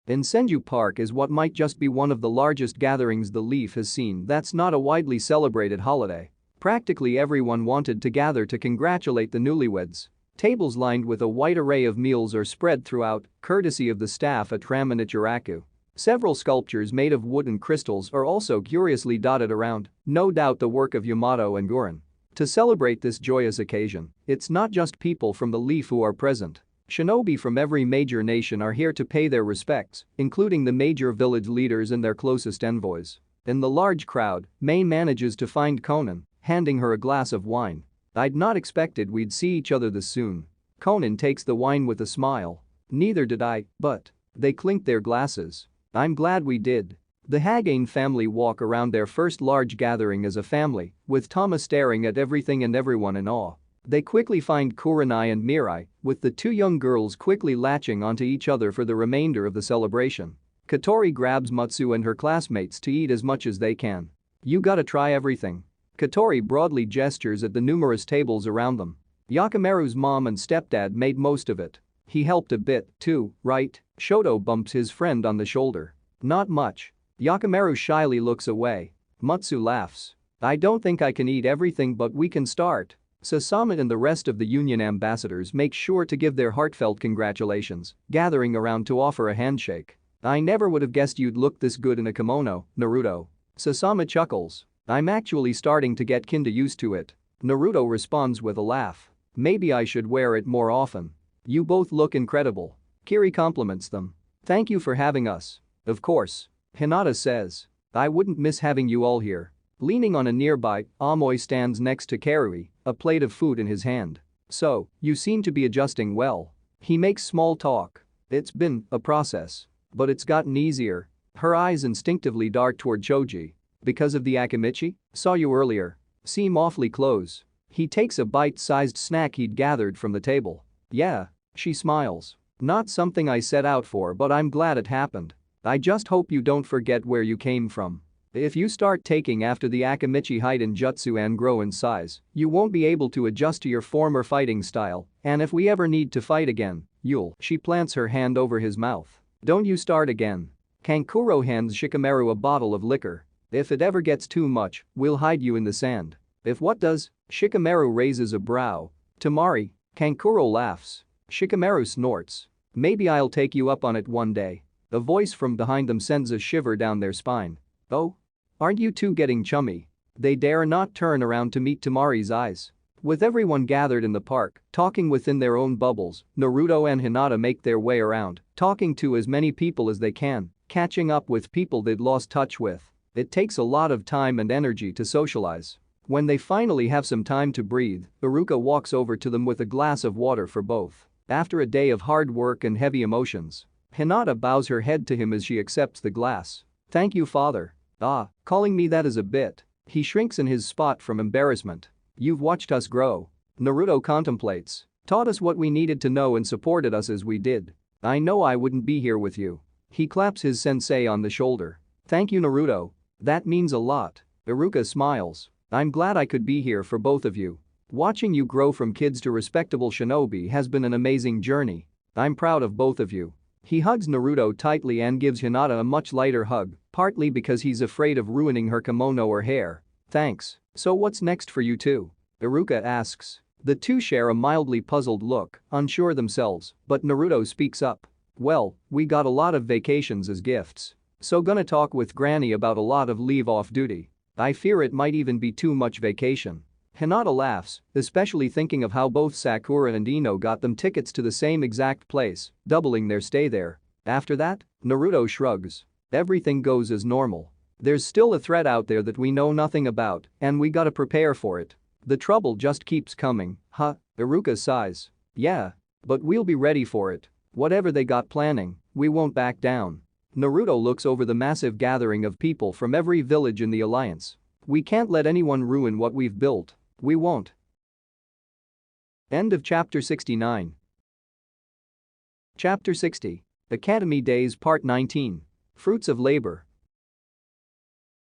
In Senju Park is what might just be one of the largest gatherings the Leaf has seen. That's not a widely celebrated holiday. Practically everyone wanted to gather to congratulate the newlyweds. Tables lined with a wide array of meals are spread throughout, courtesy of the staff at Ramen Ichiraku. Several sculptures made of wood and crystals are also curiously dotted around, no doubt the work of Yamato and Gorin. To celebrate this joyous occasion, it's not just people from the Leaf who are present. Shinobi from every major nation are here to pay their respects, including the major village leaders and their closest envoys. In the large crowd, Mei manages to find Konan, handing her a glass of wine. I'd not expected we'd see each other this soon. Konan takes the wine with a smile. Neither did I, but they clink their glasses. I'm glad we did. The Hagane family walk around their first large gathering as a family, with Tama staring at everything and everyone in awe. They quickly find Kurenai and Mirai, with the two young girls quickly latching onto each other for the remainder of the celebration. Katori grabs Matsu and her classmates to eat as much as they can. You gotta try everything. Katori broadly gestures at the numerous tables around them. Yakimaru's mom and stepdad made most of it. He helped a bit, too, right? Shoto bumps his friend on the shoulder. Not much. Yakimaru shyly looks away. Matsu laughs. I don't think I can eat everything, but we can start. Sasama and the rest of the union ambassadors make sure to give their heartfelt congratulations, gathering around to offer a handshake. I never would have guessed you'd look this good in a kimono, Naruto. Sasama chuckles. I'm actually starting to get kinda used to it. Naruto responds with a laugh. Maybe I should wear it more often. You both look incredible. Kiri compliments them. Thank you for having us. Of course. Hinata says. I wouldn't miss having you all here. Leaning on a nearby, Amoy stands next to Karui, a plate of food in his hand. So, you seem to be adjusting well. He makes small talk. It's been a process. But it's gotten easier. Her eyes instinctively dart toward Choji. Because of the Akimichi? Saw you earlier. Seem awfully close. He takes a bite-sized snack he'd gathered from the table. Yeah. She smiles. Not something I set out for, but I'm glad it happened. I just hope you don't forget where you came from. If you start taking after the Akimichi hide in jutsu and grow in size, you won't be able to adjust to your former fighting style, and if we ever need to fight again, you'll. She plants her hand over his mouth. Don't you start again. Kankuro hands Shikamaru a bottle of liquor. If it ever gets too much, we'll hide you in the sand. If what does? Shikamaru raises a brow. Tamari. Kankuro laughs. Shikamaru snorts. Maybe I'll take you up on it one day. A voice from behind them sends a shiver down their spine. Oh? Aren't you two getting chummy? They dare not turn around to meet Tamari's eyes. With everyone gathered in the park, talking within their own bubbles, Naruto and Hinata make their way around, talking to as many people as they can, catching up with people they'd lost touch with. It takes a lot of time and energy to socialize. When they finally have some time to breathe, Iruka walks over to them with a glass of water for both. After a day of hard work and heavy emotions, Hinata bows her head to him as she accepts the glass. Thank you, father. Ah, calling me that is a bit. He shrinks in his spot from embarrassment. You've watched us grow. Naruto contemplates. Taught us what we needed to know and supported us as we did. I know I wouldn't be here with you. He claps his sensei on the shoulder. "Thank you, Naruto. That means a lot." Iruka smiles. "I'm glad I could be here for both of you. Watching you grow from kids to respectable shinobi has been an amazing journey. I'm proud of both of you." He hugs Naruto tightly and gives Hinata a much lighter hug, partly because he's afraid of ruining her kimono or hair. "Thanks. So what's next for you two?" Iruka asks. The two share a mildly puzzled look, unsure themselves, but Naruto speaks up. "Well, we got a lot of vacations as gifts. So gonna talk with Granny about a lot of leave off duty. I fear it might even be too much vacation." Hinata laughs, especially thinking of how both Sakura and Ino got them tickets to the same exact place, doubling their stay there. After that, Naruto shrugs. "Everything goes as normal. There's still a threat out there that we know nothing about, and we gotta prepare for it. The trouble just keeps coming, huh?" Iruka sighs. "Yeah. But we'll be ready for it. Whatever they got planning, we won't back down." Naruto looks over the massive gathering of people from every village in the alliance. "We can't let anyone ruin what we've built. We won't." End of chapter 69. Chapter 60. Academy Days Part 19. Fruits of Labor.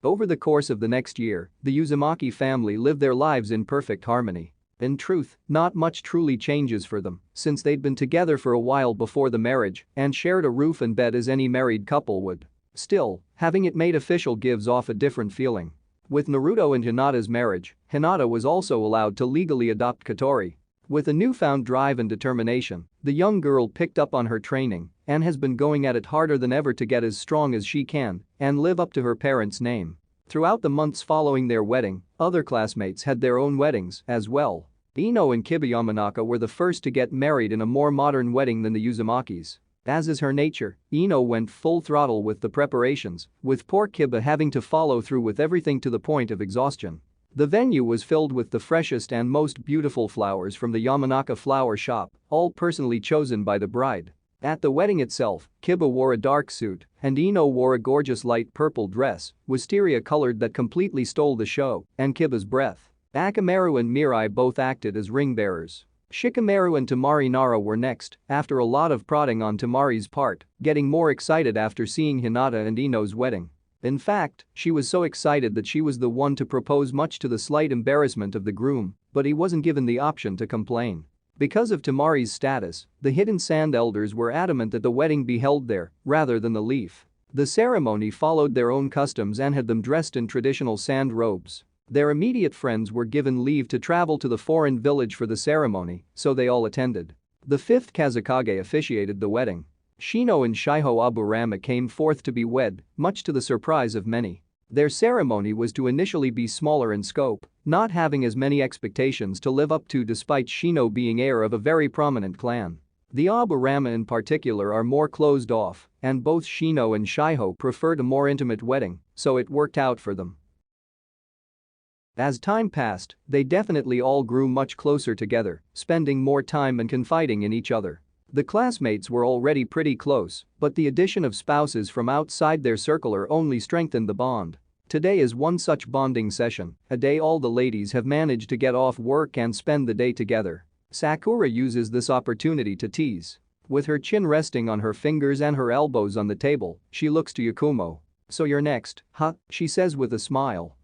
Over the course of the next year, the Uzumaki family lived their lives in perfect harmony. In truth, not much truly changes for them, since they'd been together for a while before the marriage and shared a roof and bed as any married couple would. Still, having it made official gives off a different feeling. With Naruto and Hinata's marriage, Hinata was also allowed to legally adopt Kotori. With a newfound drive and determination, the young girl picked up on her training and has been going at it harder than ever to get as strong as she can and live up to her parents' name. Throughout the months following their wedding, other classmates had their own weddings as well. Ino and Kiba Yamanaka were the first to get married in a more modern wedding than the Uzumakis. As is her nature, Ino went full throttle with the preparations, with poor Kiba having to follow through with everything to the point of exhaustion. The venue was filled with the freshest and most beautiful flowers from the Yamanaka flower shop, all personally chosen by the bride. At the wedding itself, Kiba wore a dark suit and Ino wore a gorgeous light purple dress, wisteria-colored that completely stole the show and Kiba's breath. Akamaru and Mirai both acted as ring bearers. Shikamaru and Tamari Nara were next, after a lot of prodding on Tamari's part, getting more excited after seeing Hinata and Ino's wedding. In fact, she was so excited that she was the one to propose, much to the slight embarrassment of the groom, but he wasn't given the option to complain. Because of Tamari's status, the Hidden Sand Elders were adamant that the wedding be held there, rather than the Leaf. The ceremony followed their own customs and had them dressed in traditional sand robes. Their immediate friends were given leave to travel to the foreign village for the ceremony, so they all attended. The fifth Kazekage officiated the wedding. Shino and Shiho Aburama came forth to be wed, much to the surprise of many. Their ceremony was to initially be smaller in scope, not having as many expectations to live up to despite Shino being heir of a very prominent clan. The Aburama in particular are more closed off, and both Shino and Shiho preferred a more intimate wedding, so it worked out for them. As time passed, they definitely all grew much closer together, spending more time and confiding in each other. The classmates were already pretty close, but the addition of spouses from outside their circle only strengthened the bond. Today is one such bonding session, a day all the ladies have managed to get off work and spend the day together. Sakura uses this opportunity to tease. With her chin resting on her fingers and her elbows on the table, she looks to Yakumo. "So you're next, huh?" she says with a smile.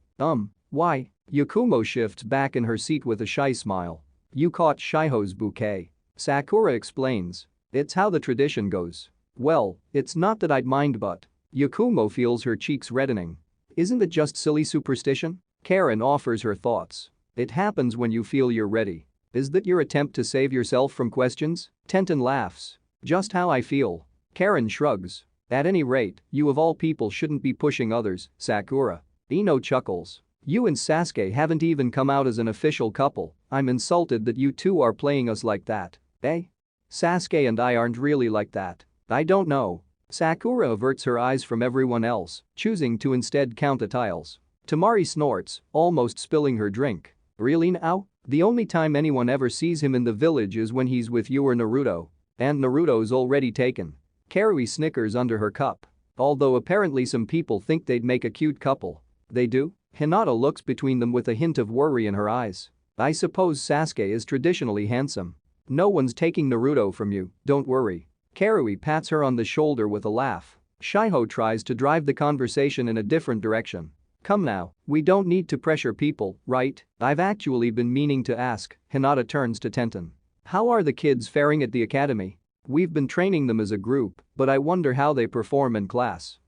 Why?" Yakumo shifts back in her seat with a shy smile. "You caught Shiho's bouquet." Sakura explains. "It's how the tradition goes." "Well, it's not that I'd mind, but..." Yakumo feels her cheeks reddening. "Isn't it just silly superstition?" Karen offers her thoughts. "It happens when you feel you're ready." "Is that your attempt to save yourself from questions?" Tenten laughs. "Just how I feel." Karen shrugs. "At any rate, you of all people shouldn't be pushing others, Sakura." Ino chuckles. "You and Sasuke haven't even come out as an official couple. I'm insulted that you two are playing us like that." "Eh? Sasuke and I aren't really like that." "I don't know." Sakura averts her eyes from everyone else, choosing to instead count the tiles. Tamari snorts, almost spilling her drink. "Really now? The only time anyone ever sees him in the village is when he's with you or Naruto. And Naruto's already taken." Karui snickers under her cup. "Although apparently some people think they'd make a cute couple." "They do?" Hinata looks between them with a hint of worry in her eyes. "I suppose Sasuke is traditionally handsome." "No one's taking Naruto from you, don't worry." Karui pats her on the shoulder with a laugh. Shiho tries to drive the conversation in a different direction. Come now, we don't need to pressure people, right? I've actually been meaning to ask. Hinata turns to Tenten. How are the kids faring at the academy? We've been training them as a group, but I wonder how they perform in class.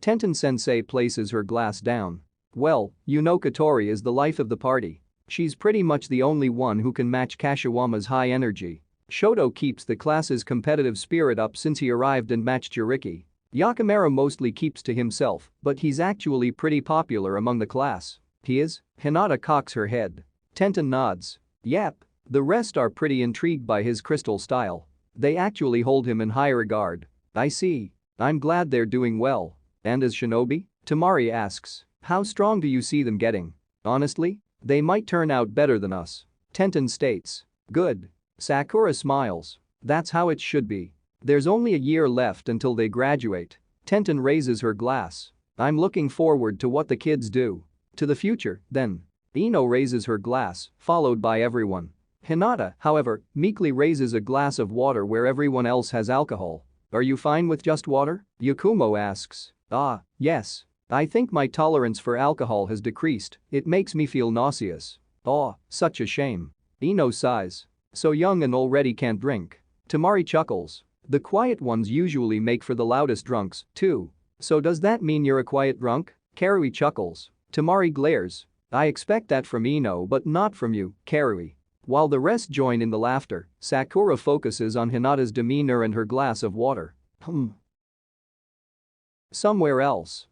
Tenten-sensei places her glass down. Well, you know Katori is the life of the party. She's pretty much the only one who can match Kashiwama's high energy. Shoto keeps the class's competitive spirit up since he arrived and matched Yuriki. Yakamura mostly keeps to himself, but he's actually pretty popular among the class. He is? Hinata cocks her head. Tenten nods. Yep. The rest are pretty intrigued by his crystal style. They actually hold him in high regard. I see. I'm glad they're doing well. And as shinobi? Tamari asks. How strong do you see them getting? Honestly? They might turn out better than us. Tenten states. Good. Sakura smiles. That's how it should be. There's only a year left until they graduate. Tenten raises her glass. I'm looking forward to what the kids do. To the future, then. Ino raises her glass, followed by everyone. Hinata, however, meekly raises a glass of water where everyone else has alcohol. Are you fine with just water? Yakumo asks. Yes. I think my tolerance for alcohol has decreased, it makes me feel nauseous. Such a shame. Ino sighs. So young and already can't drink. Tamari chuckles. The quiet ones usually make for the loudest drunks, too. So does that mean you're a quiet drunk? Karui chuckles. Tamari glares. I expect that from Ino but not from you, Karui. While the rest join in the laughter, Sakura focuses on Hinata's demeanor and her glass of water. Somewhere else.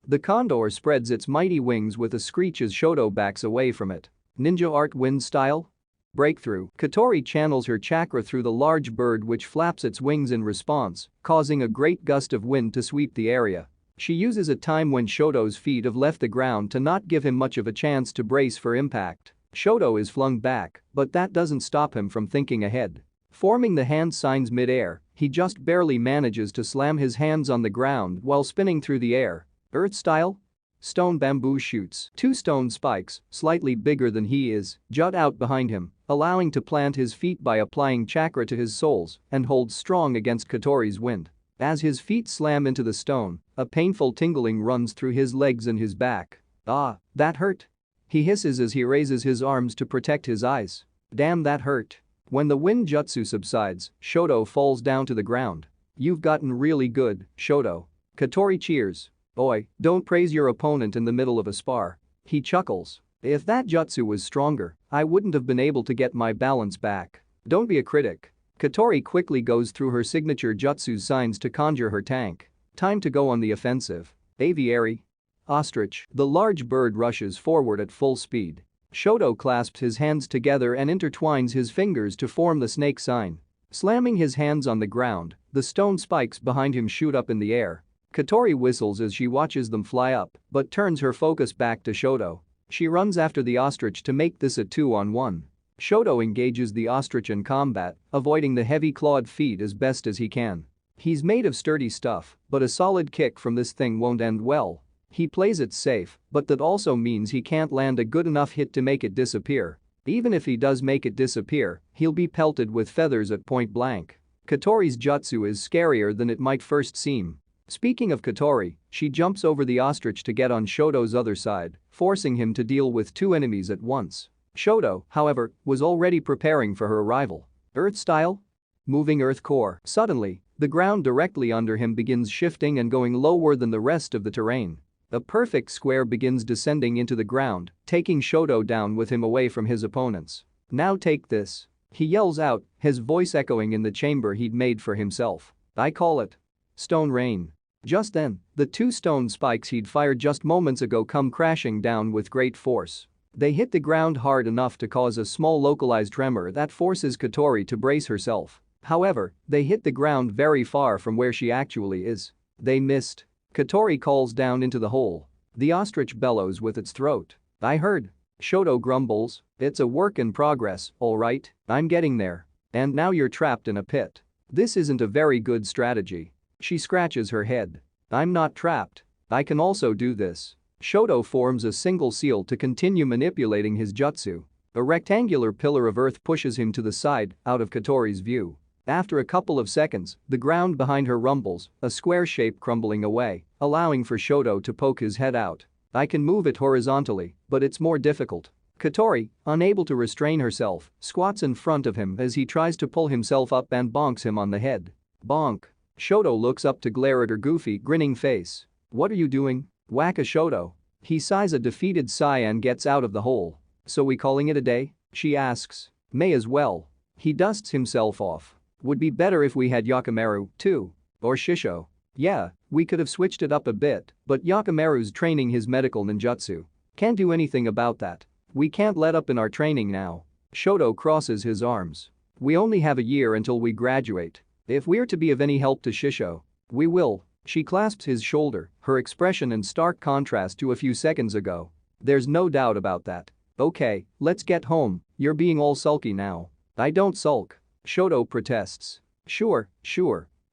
The condor spreads its mighty wings with a screech as Shoto backs away from it. Ninja art wind style? Breakthrough. Katori channels her chakra through the large bird which flaps its wings in response, causing a great gust of wind to sweep the area. She uses a time when Shoto's feet have left the ground to not give him much of a chance to brace for impact. Shoto is flung back, but that doesn't stop him from thinking ahead. Forming the hand signs mid-air, he just barely manages to slam his hands on the ground while spinning through the air. Earth style? Stone bamboo shoots. Two stone spikes, slightly bigger than he is, jut out behind him, allowing to plant his feet by applying chakra to his soles and hold strong against Katori's wind. As his feet slam into the stone, a painful tingling runs through his legs and his back. That hurt. He hisses as he raises his arms to protect his eyes. Damn, that hurt. When the wind jutsu subsides, Shoto falls down to the ground. You've gotten really good, Shoto. Katori cheers. Oi, don't praise your opponent in the middle of a spar. He chuckles. If that jutsu was stronger, I wouldn't have been able to get my balance back. Don't be a critic. Katori quickly goes through her signature jutsu signs to conjure her tank. Time to go on the offensive. Aviary. Ostrich. The large bird rushes forward at full speed. Shoto clasps his hands together and intertwines his fingers to form the snake sign. Slamming his hands on the ground, the stone spikes behind him shoot up in the air. Katori whistles as she watches them fly up, but turns her focus back to Shoto. She runs after the ostrich to make this a 2-on-1. Shoto engages the ostrich in combat, avoiding the heavy-clawed feet as best as he can. He's made of sturdy stuff, but a solid kick from this thing won't end well. He plays it safe, but that also means he can't land a good enough hit to make it disappear. Even if he does make it disappear, he'll be pelted with feathers at point blank. Katori's jutsu is scarier than it might first seem. Speaking of Katori, she jumps over the ostrich to get on Shoto's other side, forcing him to deal with two enemies at once. Shoto, however, was already preparing for her arrival. Earth style? Moving earth core. Suddenly, the ground directly under him begins shifting and going lower than the rest of the terrain. A perfect square begins descending into the ground, taking Shoto down with him away from his opponents. Now take this. He yells out, his voice echoing in the chamber he'd made for himself. I call it Stone Rain. Just then, the two stone spikes he'd fired just moments ago come crashing down with great force. They hit the ground hard enough to cause a small localized tremor that forces Katori to brace herself. However, they hit the ground very far from where she actually is. They missed. Katori calls down into the hole. The ostrich bellows with its throat. I heard. Shoto grumbles. It's a work in progress, alright, I'm getting there. And now you're trapped in a pit. This isn't a very good strategy. She scratches her head. I'm not trapped. I can also do this. Shoto forms a single seal to continue manipulating his jutsu. A rectangular pillar of earth pushes him to the side, out of Katori's view. After a couple of seconds, the ground behind her rumbles, a square shape crumbling away, allowing for Shoto to poke his head out. I can move it horizontally, but it's more difficult. Katori, unable to restrain herself, squats in front of him as he tries to pull himself up and bonks him on the head. Bonk. Shoto looks up to glare at her goofy, grinning face. What are you doing? Whack-a Shoto. He sighs a defeated sigh and gets out of the hole. So we calling it a day? She asks. May as well. He dusts himself off. Would be better if we had Yakimaru, too. Or Shisho. Yeah, we could have switched it up a bit, but Yakimaru's training his medical ninjutsu. Can't do anything about that. We can't let up in our training now. Shoto crosses his arms. We only have a year until we graduate. If we're to be of any help to Shisho, we will. She clasps his shoulder, her expression in stark contrast to a few seconds ago. There's no doubt about that. Okay, let's get home, you're being all sulky now. I don't sulk. Shoto protests. Sure.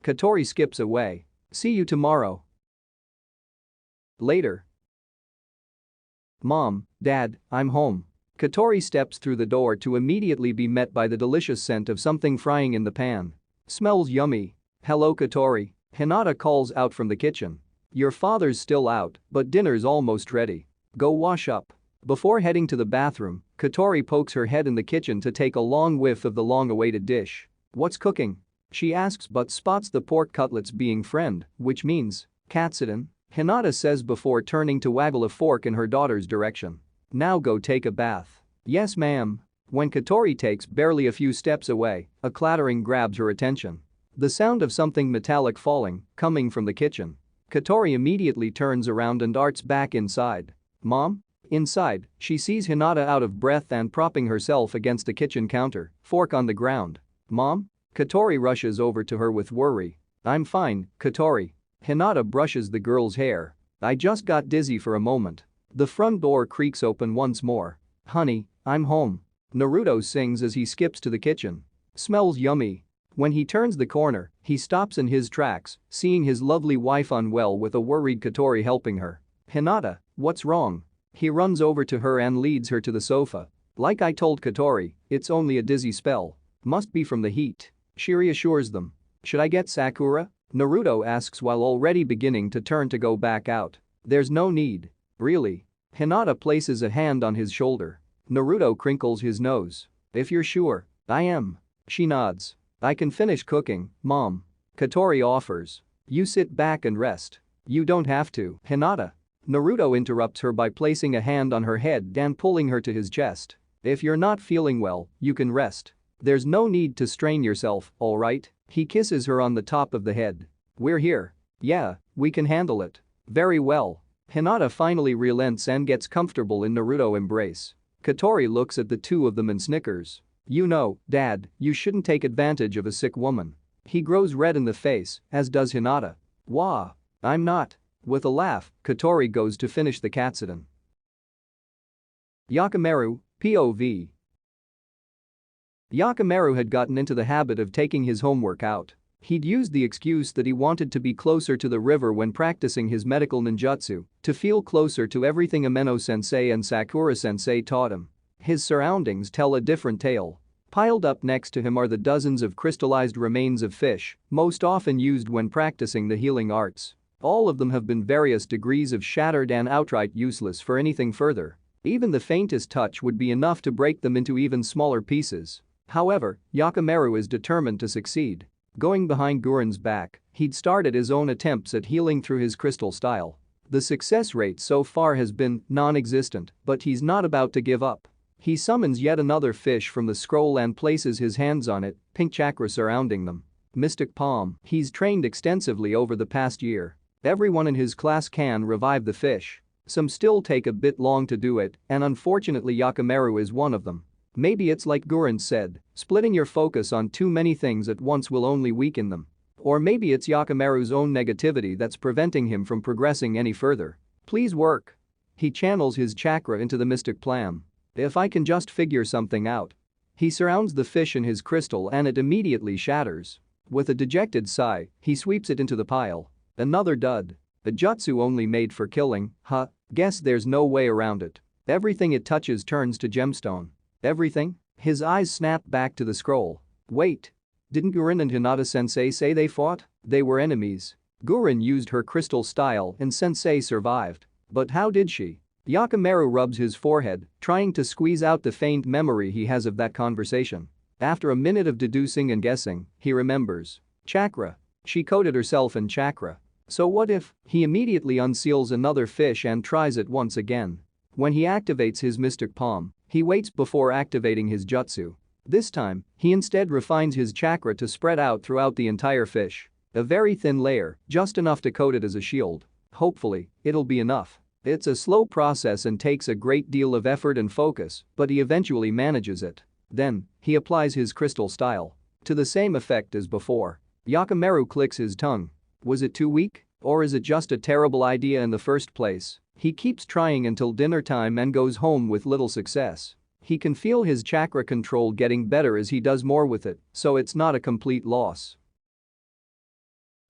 Katori skips away. See you tomorrow. Later. Mom, Dad, I'm home. Katori steps through the door to immediately be met by the delicious scent of something frying in the pan. Smells yummy. Hello Katori. Hinata calls out from the kitchen. Your father's still out, but dinner's almost ready. Go wash up. Before heading to the bathroom, Katori pokes her head in the kitchen to take a long whiff of the long-awaited dish. What's cooking? She asks but spots the pork cutlets being fried, which means XVIII, Hinata says before turning to waggle a fork in her daughter's direction. Now go take a bath. Yes ma'am. When Katori takes barely a few steps away, a clattering grabs her attention. The sound of something metallic falling, coming from the kitchen. Katori immediately turns around and darts back inside. Mom? Inside, she sees Hinata out of breath and propping herself against the kitchen counter, fork on the ground. Mom? Katori rushes over to her with worry. I'm fine, Katori. Hinata brushes the girl's hair. I just got dizzy for a moment. The front door creaks open once more. Honey, I'm home. Naruto sings as he skips to the kitchen. Smells yummy. When he turns the corner, he stops in his tracks, seeing his lovely wife unwell with a worried Katori helping her. Hinata, what's wrong? He runs over to her and leads her to the sofa. Like I told Katori, it's only a dizzy spell. Must be from the heat. She reassures them. Should I get Sakura? Naruto asks while already beginning to turn to go back out. There's no need. Really? Hinata places a hand on his shoulder. Naruto crinkles his nose. If you're sure, I am. She nods. I can finish cooking, Mom. Katori offers. You sit back and rest. You don't have to, Hinata. Naruto interrupts her by placing a hand on her head and pulling her to his chest. If you're not feeling well, you can rest. There's no need to strain yourself, alright? He kisses her on the top of the head. We're here. Yeah, we can handle it. Very well. Hinata finally relents and gets comfortable in Naruto's embrace. Katori looks at the two of them and snickers. You know, Dad, you shouldn't take advantage of a sick woman. He grows red in the face, as does Hinata. Wah. I'm not. With a laugh, Katori goes to finish the XVIII. Yakimaru, POV. Yakimaru had gotten into the habit of taking his homework out. He'd used the excuse that he wanted to be closer to the river when practicing his medical ninjutsu, to feel closer to everything Ameno-sensei and Sakura-sensei taught him. His surroundings tell a different tale. Piled up next to him are the dozens of crystallized remains of fish, most often used when practicing the healing arts. All of them have been various degrees of shattered and outright useless for anything further. Even the faintest touch would be enough to break them into even smaller pieces. However, Yakimaru is determined to succeed. Going behind Guren's back, he'd started his own attempts at healing through his crystal style. The success rate so far has been non-existent, but he's not about to give up. He summons yet another fish from the scroll and places his hands on it, pink chakra surrounding them. Mystic Palm, he's trained extensively over the past year. Everyone in his class can revive the fish. Some still take a bit long to do it, and unfortunately Yakimaru is one of them. Maybe it's like Guren said, splitting your focus on too many things at once will only weaken them. Or maybe it's Yakimaru's own negativity that's preventing him from progressing any further. Please work. He channels his chakra into the mystic plan. If I can just figure something out. He surrounds the fish in his crystal and it immediately shatters. With a dejected sigh, he sweeps it into the pile. Another dud. A jutsu only made for killing, huh? Guess there's no way around it. Everything it touches turns to gemstone. Everything? His eyes snap back to the scroll. Wait. Didn't Gurren and Hinata-sensei say they fought? They were enemies. Gurren used her crystal style and sensei survived. But how did she? Yakimaru rubs his forehead, trying to squeeze out the faint memory he has of that conversation. After a minute of deducing and guessing, he remembers. Chakra. She coated herself in chakra. So what if? He immediately unseals another fish and tries it once again. When he activates his mystic palm, he waits before activating his jutsu. This time, he instead refines his chakra to spread out throughout the entire fish. A very thin layer, just enough to coat it as a shield. Hopefully, it'll be enough. It's a slow process and takes a great deal of effort and focus, but he eventually manages it. Then, he applies his crystal style. To the same effect as before. Yakimaru clicks his tongue. Was it too weak? Or is it just a terrible idea in the first place? He keeps trying until dinner time and goes home with little success. He can feel his chakra control getting better as he does more with it, so it's not a complete loss.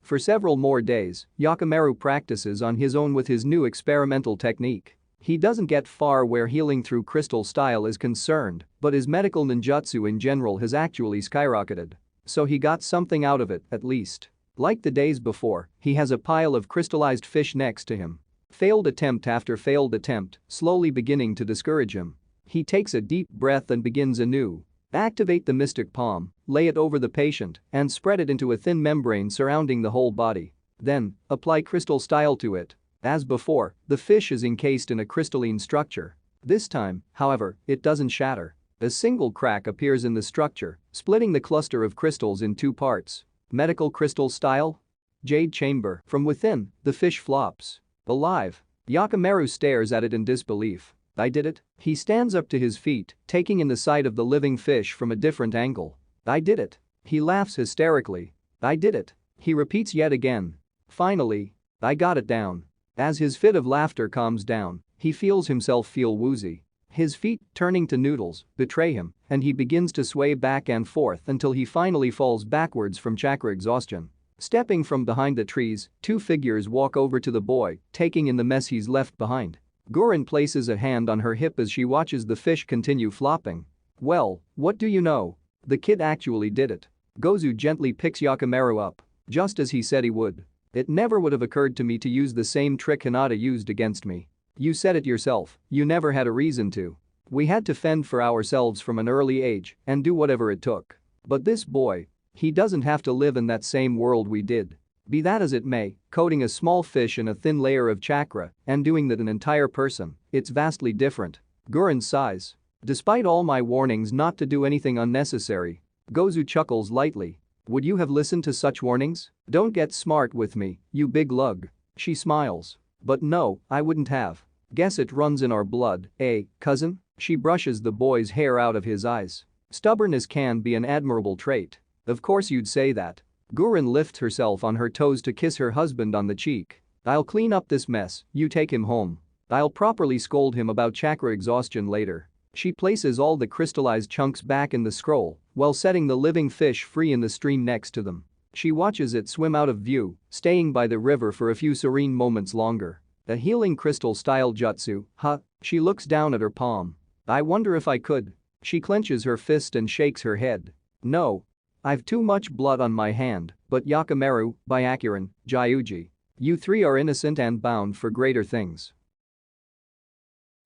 For several more days, Yakimaru practices on his own with his new experimental technique. He doesn't get far where healing through crystal style is concerned, but his medical ninjutsu in general has actually skyrocketed. So he got something out of it, at least. Like the days before, he has a pile of crystallized fish next to him. Failed attempt after failed attempt, slowly beginning to discourage him. He takes a deep breath and begins anew. Activate the mystic palm, lay it over the patient, and spread it into a thin membrane surrounding the whole body. Then, apply crystal style to it. As before, the fish is encased in a crystalline structure. This time, however, it doesn't shatter. A single crack appears in the structure, splitting the cluster of crystals in two parts. Medical crystal style? Jade chamber. From within, the fish flops. Alive. Yakimaru stares at it in disbelief. I did it? He stands up to his feet, taking in the sight of the living fish from a different angle. I did it. He laughs hysterically. I did it. He repeats yet again. Finally. I got it down. As his fit of laughter calms down, he feels himself feel woozy. His feet, turning to noodles, betray him, and he begins to sway back and forth until he finally falls backwards from chakra exhaustion. Stepping from behind the trees, two figures walk over to the boy, taking in the mess he's left behind. Gurren places a hand on her hip as she watches the fish continue flopping. Well, what do you know? The kid actually did it. Gozu gently picks Yakimaru up. Just as he said he would. It never would have occurred to me to use the same trick Hinata used against me. You said it yourself, you never had a reason to. We had to fend for ourselves from an early age and do whatever it took. But this boy, he doesn't have to live in that same world we did. Be that as it may, coating a small fish in a thin layer of chakra and doing that an entire person, it's vastly different. Gurren sighs. Despite all my warnings not to do anything unnecessary. Gozu chuckles lightly. Would you have listened to such warnings? Don't get smart with me, you big lug. She smiles. But no, I wouldn't have. Guess it runs in our blood, eh, cousin? She brushes the boy's hair out of his eyes. Stubbornness can be an admirable trait. Of course you'd say that. Gurren lifts herself on her toes to kiss her husband on the cheek. I'll clean up this mess, you take him home. I'll properly scold him about chakra exhaustion later. She places all the crystallized chunks back in the scroll while setting the living fish free in the stream next to them. She watches it swim out of view, staying by the river for a few serene moments longer. A healing crystal-style jutsu, huh? She looks down at her palm. I wonder if I could. She clenches her fist and shakes her head. No. I've too much blood on my hand, but Yakimaru, Byakuren, Gyuji. You three are innocent and bound for greater things.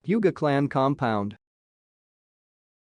Hyuga clan compound.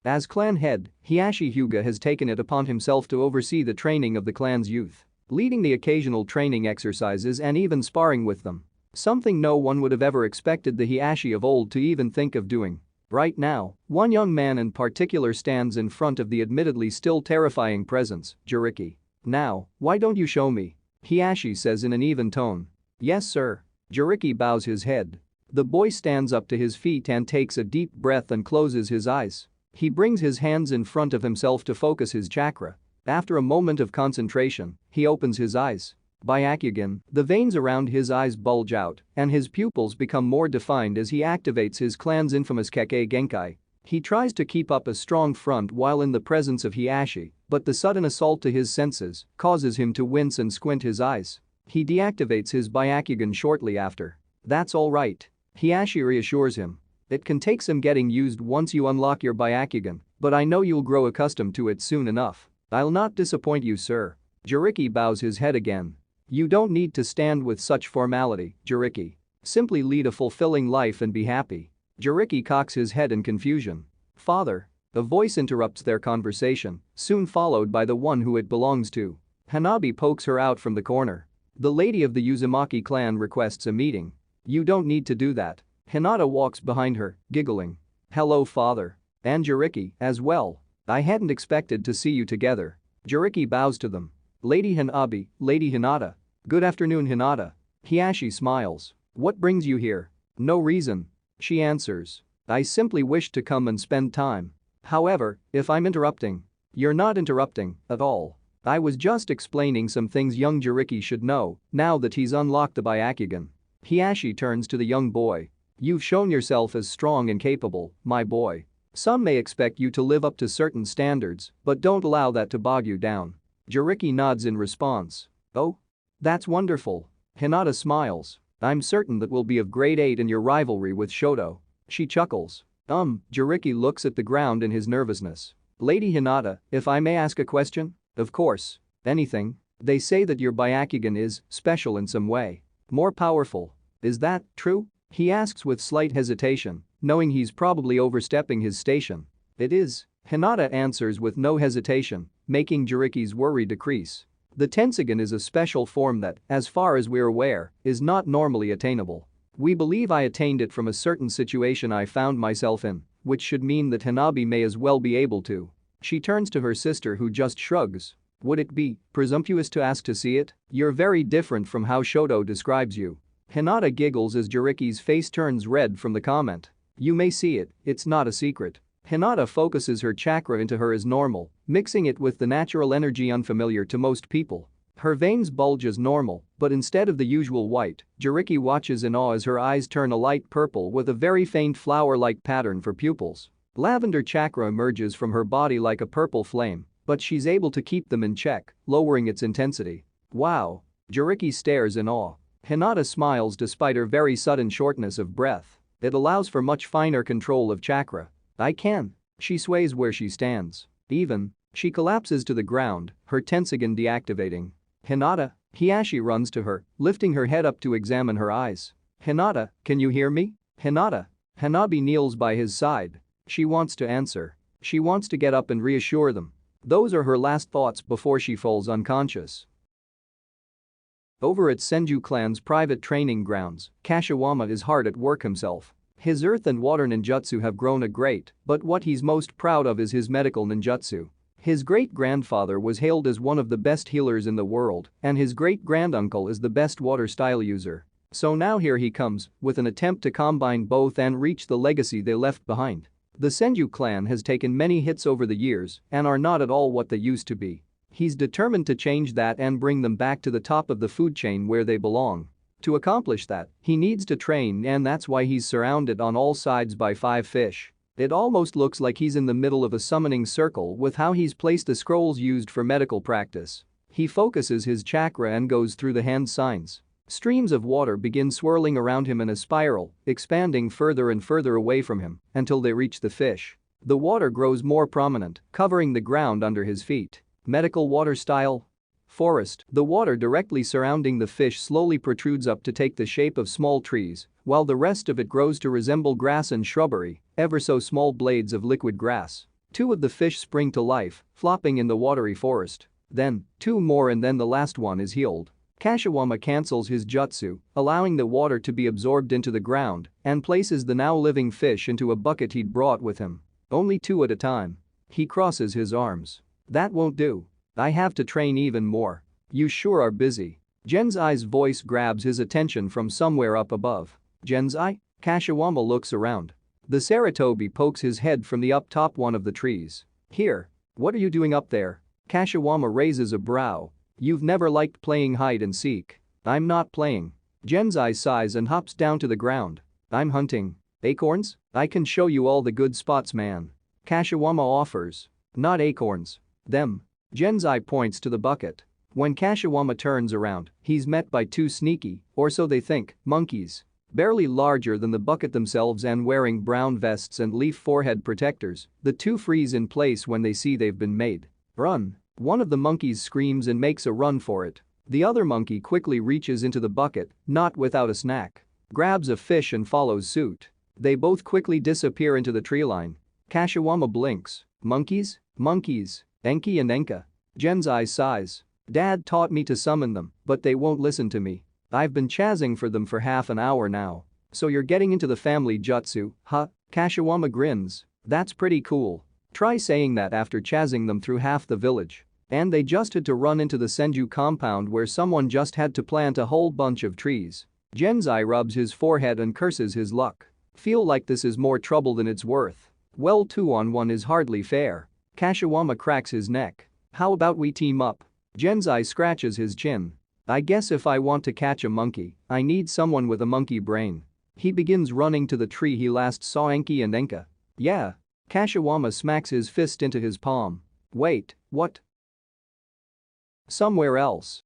As clan head, Hiashi Hyuga has taken it upon himself to oversee the training of the clan's youth, leading the occasional training exercises and even sparring with them. Something no one would have ever expected the Hiashi of old to even think of doing. Right now, one young man in particular stands in front of the admittedly still terrifying presence, Jiriki. Now, why don't you show me? Hiashi says in an even tone. Yes sir. Jiriki bows his head. The boy stands up to his feet and takes a deep breath and closes his eyes. He brings his hands in front of himself to focus his chakra. After a moment of concentration, he opens his eyes. Byakugan, the veins around his eyes bulge out, and his pupils become more defined as he activates his clan's infamous Kekkei Genkai. He tries to keep up a strong front while in the presence of Hiashi, but the sudden assault to his senses causes him to wince and squint his eyes. He deactivates his Byakugan shortly after. That's all right. Hiashi reassures him. It can take some getting used once you unlock your Byakugan, but I know you'll grow accustomed to it soon enough. I'll not disappoint you, sir. Jiriki bows his head again. You don't need to stand with such formality, Jiriki. Simply lead a fulfilling life and be happy. Jiriki cocks his head in confusion. Father. A voice interrupts their conversation, soon followed by the one who it belongs to. Hanabi pokes her out from the corner. The lady of the Uzumaki clan requests a meeting. You don't need to do that. Hinata walks behind her, giggling. Hello, father. And Jiriki, as well. I hadn't expected to see you together. Jiriki bows to them. Lady Hanabi, Lady Hinata. Good afternoon, Hinata. Hiashi smiles. What brings you here? No reason. She answers. I simply wished to come and spend time. However, if I'm interrupting. You're not interrupting, at all. I was just explaining some things young Jiriki should know, now that he's unlocked the Byakugan. Hiashi turns to the young boy. You've shown yourself as strong and capable, my boy. Some may expect you to live up to certain standards, but don't allow that to bog you down. Jiriki nods in response. Oh? That's wonderful. Hinata smiles. I'm certain that will be of great aid in your rivalry with Shoto. She chuckles. Jiriki looks at the ground in his nervousness. Lady Hinata, if I may ask a question? Of course. Anything. They say that your Byakugan is special in some way. More powerful. Is that true? He asks with slight hesitation, knowing he's probably overstepping his station. It is. Hinata answers with no hesitation, making Jiriki's worry decrease. The Tensugen is a special form that, as far as we're aware, is not normally attainable. We believe I attained it from a certain situation I found myself in, which should mean that Hanabi may as well be able to. She turns to her sister who just shrugs. Would it be presumptuous to ask to see it? You're very different from how Shoto describes you. Hinata giggles as Jiriki's face turns red from the comment. You may see it, it's not a secret. Hinata focuses her chakra into her as normal, mixing it with the natural energy unfamiliar to most people. Her veins bulge as normal, but instead of the usual white, Jiriki watches in awe as her eyes turn a light purple with a very faint flower-like pattern for pupils. Lavender chakra emerges from her body like a purple flame, but she's able to keep them in check, lowering its intensity. Wow. Jiriki stares in awe. Hinata smiles despite her very sudden shortness of breath. It allows for much finer control of chakra. I can. She sways where she stands. Even. She collapses to the ground, her Tensugen deactivating. Hinata. Hiashi runs to her, lifting her head up to examine her eyes. Hinata, can you hear me? Hinata. Hanabi kneels by his side. She wants to answer. She wants to get up and reassure them. Those are her last thoughts before she falls unconscious. Over at Senju clan's private training grounds, Kashiwama is hard at work himself. His earth and water ninjutsu have grown a great, but what he's most proud of is his medical ninjutsu. His great-grandfather was hailed as one of the best healers in the world, and his great-granduncle is the best water style user. So now here he comes, with an attempt to combine both and reach the legacy they left behind. The Senju clan has taken many hits over the years and are not at all what they used to be. He's determined to change that and bring them back to the top of the food chain where they belong. To accomplish that, he needs to train, and that's why he's surrounded on all sides by 5 fish. It almost looks like he's in the middle of a summoning circle with how he's placed the scrolls used for medical practice. He focuses his chakra and goes through the hand signs. Streams of water begin swirling around him in a spiral, expanding further and further away from him until they reach the fish. The water grows more prominent, covering the ground under his feet. Medical water style. Forest. The water directly surrounding the fish slowly protrudes up to take the shape of small trees, while the rest of it grows to resemble grass and shrubbery, ever so small blades of liquid grass. 2 of the fish spring to life, flopping in the watery forest. Then, 2 more, and then the last one is healed. Kashiwama cancels his jutsu, allowing the water to be absorbed into the ground, and places the now living fish into a bucket he'd brought with him. Only 2 at a time. He crosses his arms. That won't do. I have to train even more. You sure are busy. Genzai's voice grabs his attention from somewhere up above. Genzai? Kashiwama looks around. The Saratobi pokes his head from the up top one of the trees. Here. What are you doing up there? Kashiwama raises a brow. You've never liked playing hide and seek. I'm not playing. Genzai sighs and hops down to the ground. I'm hunting. Acorns? I can show you all the good spots, man. Kashiwama offers. Not acorns. Them. Genzai points to the bucket. When Kashiwama turns around, he's met by 2 sneaky, or so they think, monkeys. Barely larger than the bucket themselves and wearing brown vests and leaf forehead protectors, the 2 freeze in place when they see they've been made. Run. One of the monkeys screams and makes a run for it. The other monkey quickly reaches into the bucket, not without a snack. Grabs a fish and follows suit. They both quickly disappear into the tree line. Kashiwama blinks. Monkeys? Monkeys. Enki and Enka. Genzai sighs. Dad taught me to summon them, but they won't listen to me. I've been chasing for them for half an hour now. So you're getting into the family jutsu, huh? Kashiwama grins. That's pretty cool. Try saying that after chasing them through half the village. And they just had to run into the Senju compound where someone just had to plant a whole bunch of trees. Genzai rubs his forehead and curses his luck. Feel like this is more trouble than it's worth. Well, 2-on-1 is hardly fair. Kashiwama cracks his neck. How about we team up? Genzai scratches his chin. I guess if I want to catch a monkey, I need someone with a monkey brain. He begins running to the tree he last saw Enki and Enka. Yeah. Kashiwama smacks his fist into his palm. Wait, what? Somewhere else.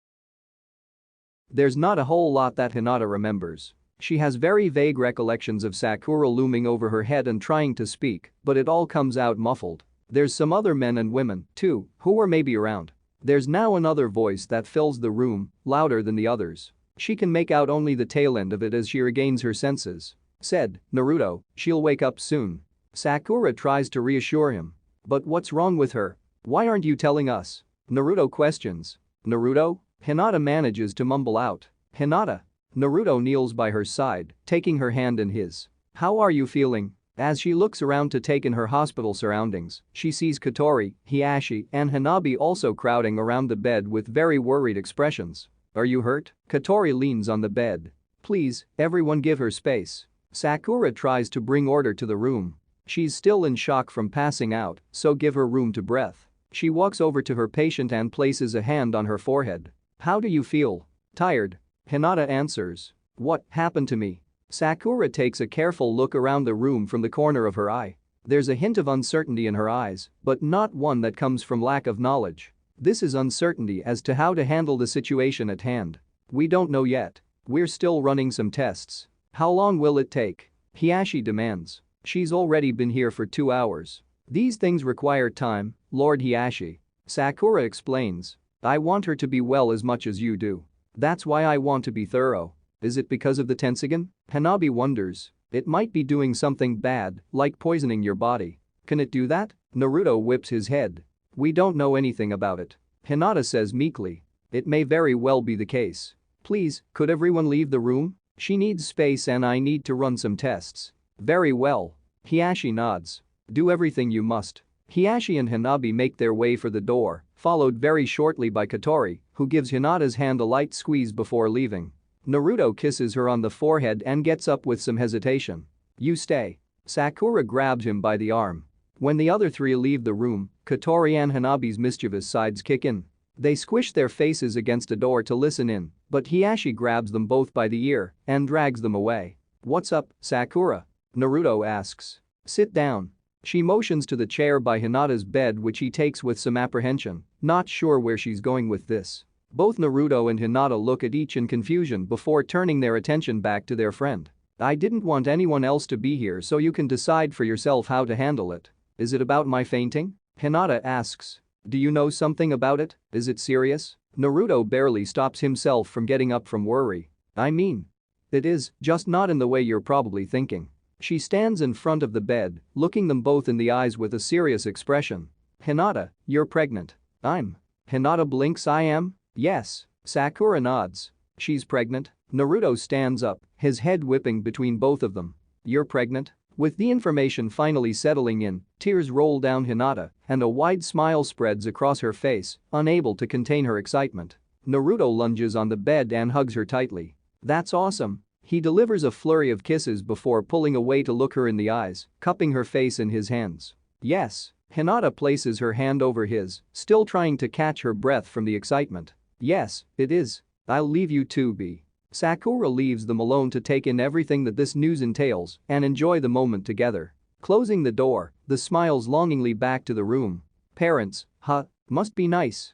There's not a whole lot that Hinata remembers. She has very vague recollections of Sakura looming over her head and trying to speak, but it all comes out muffled. There's some other men and women, too, who were maybe around. There's now another voice that fills the room, louder than the others. She can make out only the tail end of it as she regains her senses. Said, Naruto, she'll wake up soon. Sakura tries to reassure him. But what's wrong with her? Why aren't you telling us? Naruto questions. Naruto? Hinata manages to mumble out. Hinata. Naruto kneels by her side, taking her hand in his. How are you feeling? As she looks around to take in her hospital surroundings, she sees Kotori, Hiashi, and Hanabi also crowding around the bed with very worried expressions. Are you hurt? Kotori leans on the bed. Please, everyone give her space. Sakura tries to bring order to the room. She's still in shock from passing out, so give her room to breathe. She walks over to her patient and places a hand on her forehead. How do you feel? Tired. Hinata answers. What happened to me? Sakura takes a careful look around the room from the corner of her eye. There's a hint of uncertainty in her eyes, but not one that comes from lack of knowledge. This is uncertainty as to how to handle the situation at hand. We don't know yet. We're still running some tests. How long will it take? Hiashi demands. She's already been here for 2 hours. These things require time, Lord Hiashi. Sakura explains. I want her to be well as much as you do. That's why I want to be thorough. Is it because of the Tensogen? Hanabi wonders. It might be doing something bad, like poisoning your body. Can it do that? Naruto whips his head. We don't know anything about it. Hinata says meekly. It may very well be the case. Please, could everyone leave the room? She needs space and I need to run some tests. Very well. Hiashi nods. Do everything you must. Hiashi and Hanabi make their way for the door, followed very shortly by Kotori, who gives Hinata's hand a light squeeze before leaving. Naruto kisses her on the forehead and gets up with some hesitation. You stay. Sakura grabs him by the arm. When the other three leave the room, Kotori and Hanabi's mischievous sides kick in. They squish their faces against a door to listen in, but Hiashi grabs them both by the ear and drags them away. What's up, Sakura? Naruto asks. Sit down. She motions to the chair by Hinata's bed which he takes with some apprehension, not sure where she's going with this. Both Naruto and Hinata look at each in confusion before turning their attention back to their friend. I didn't want anyone else to be here so you can decide for yourself how to handle it. Is it about my fainting? Hinata asks. Do you know something about it? Is it serious? Naruto barely stops himself from getting up from worry. I mean, it is, just not in the way you're probably thinking. She stands in front of the bed, looking them both in the eyes with a serious expression. Hinata, you're pregnant. I'm. Hinata blinks. I am? Yes. Sakura nods. She's pregnant? Naruto stands up, his head whipping between both of them. You're pregnant? With the information finally settling in, tears roll down Hinata and a wide smile spreads across her face, unable to contain her excitement. Naruto lunges on the bed and hugs her tightly. That's awesome. He delivers a flurry of kisses before pulling away to look her in the eyes, cupping her face in his hands. Yes. Hinata places her hand over his, still trying to catch her breath from the excitement. Yes, it is. I'll leave you two be. Sakura leaves them alone to take in everything that this news entails and enjoy the moment together. Closing the door, the smiles longingly back to the room. Parents, huh, must be nice.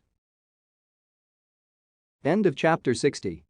End of chapter 60.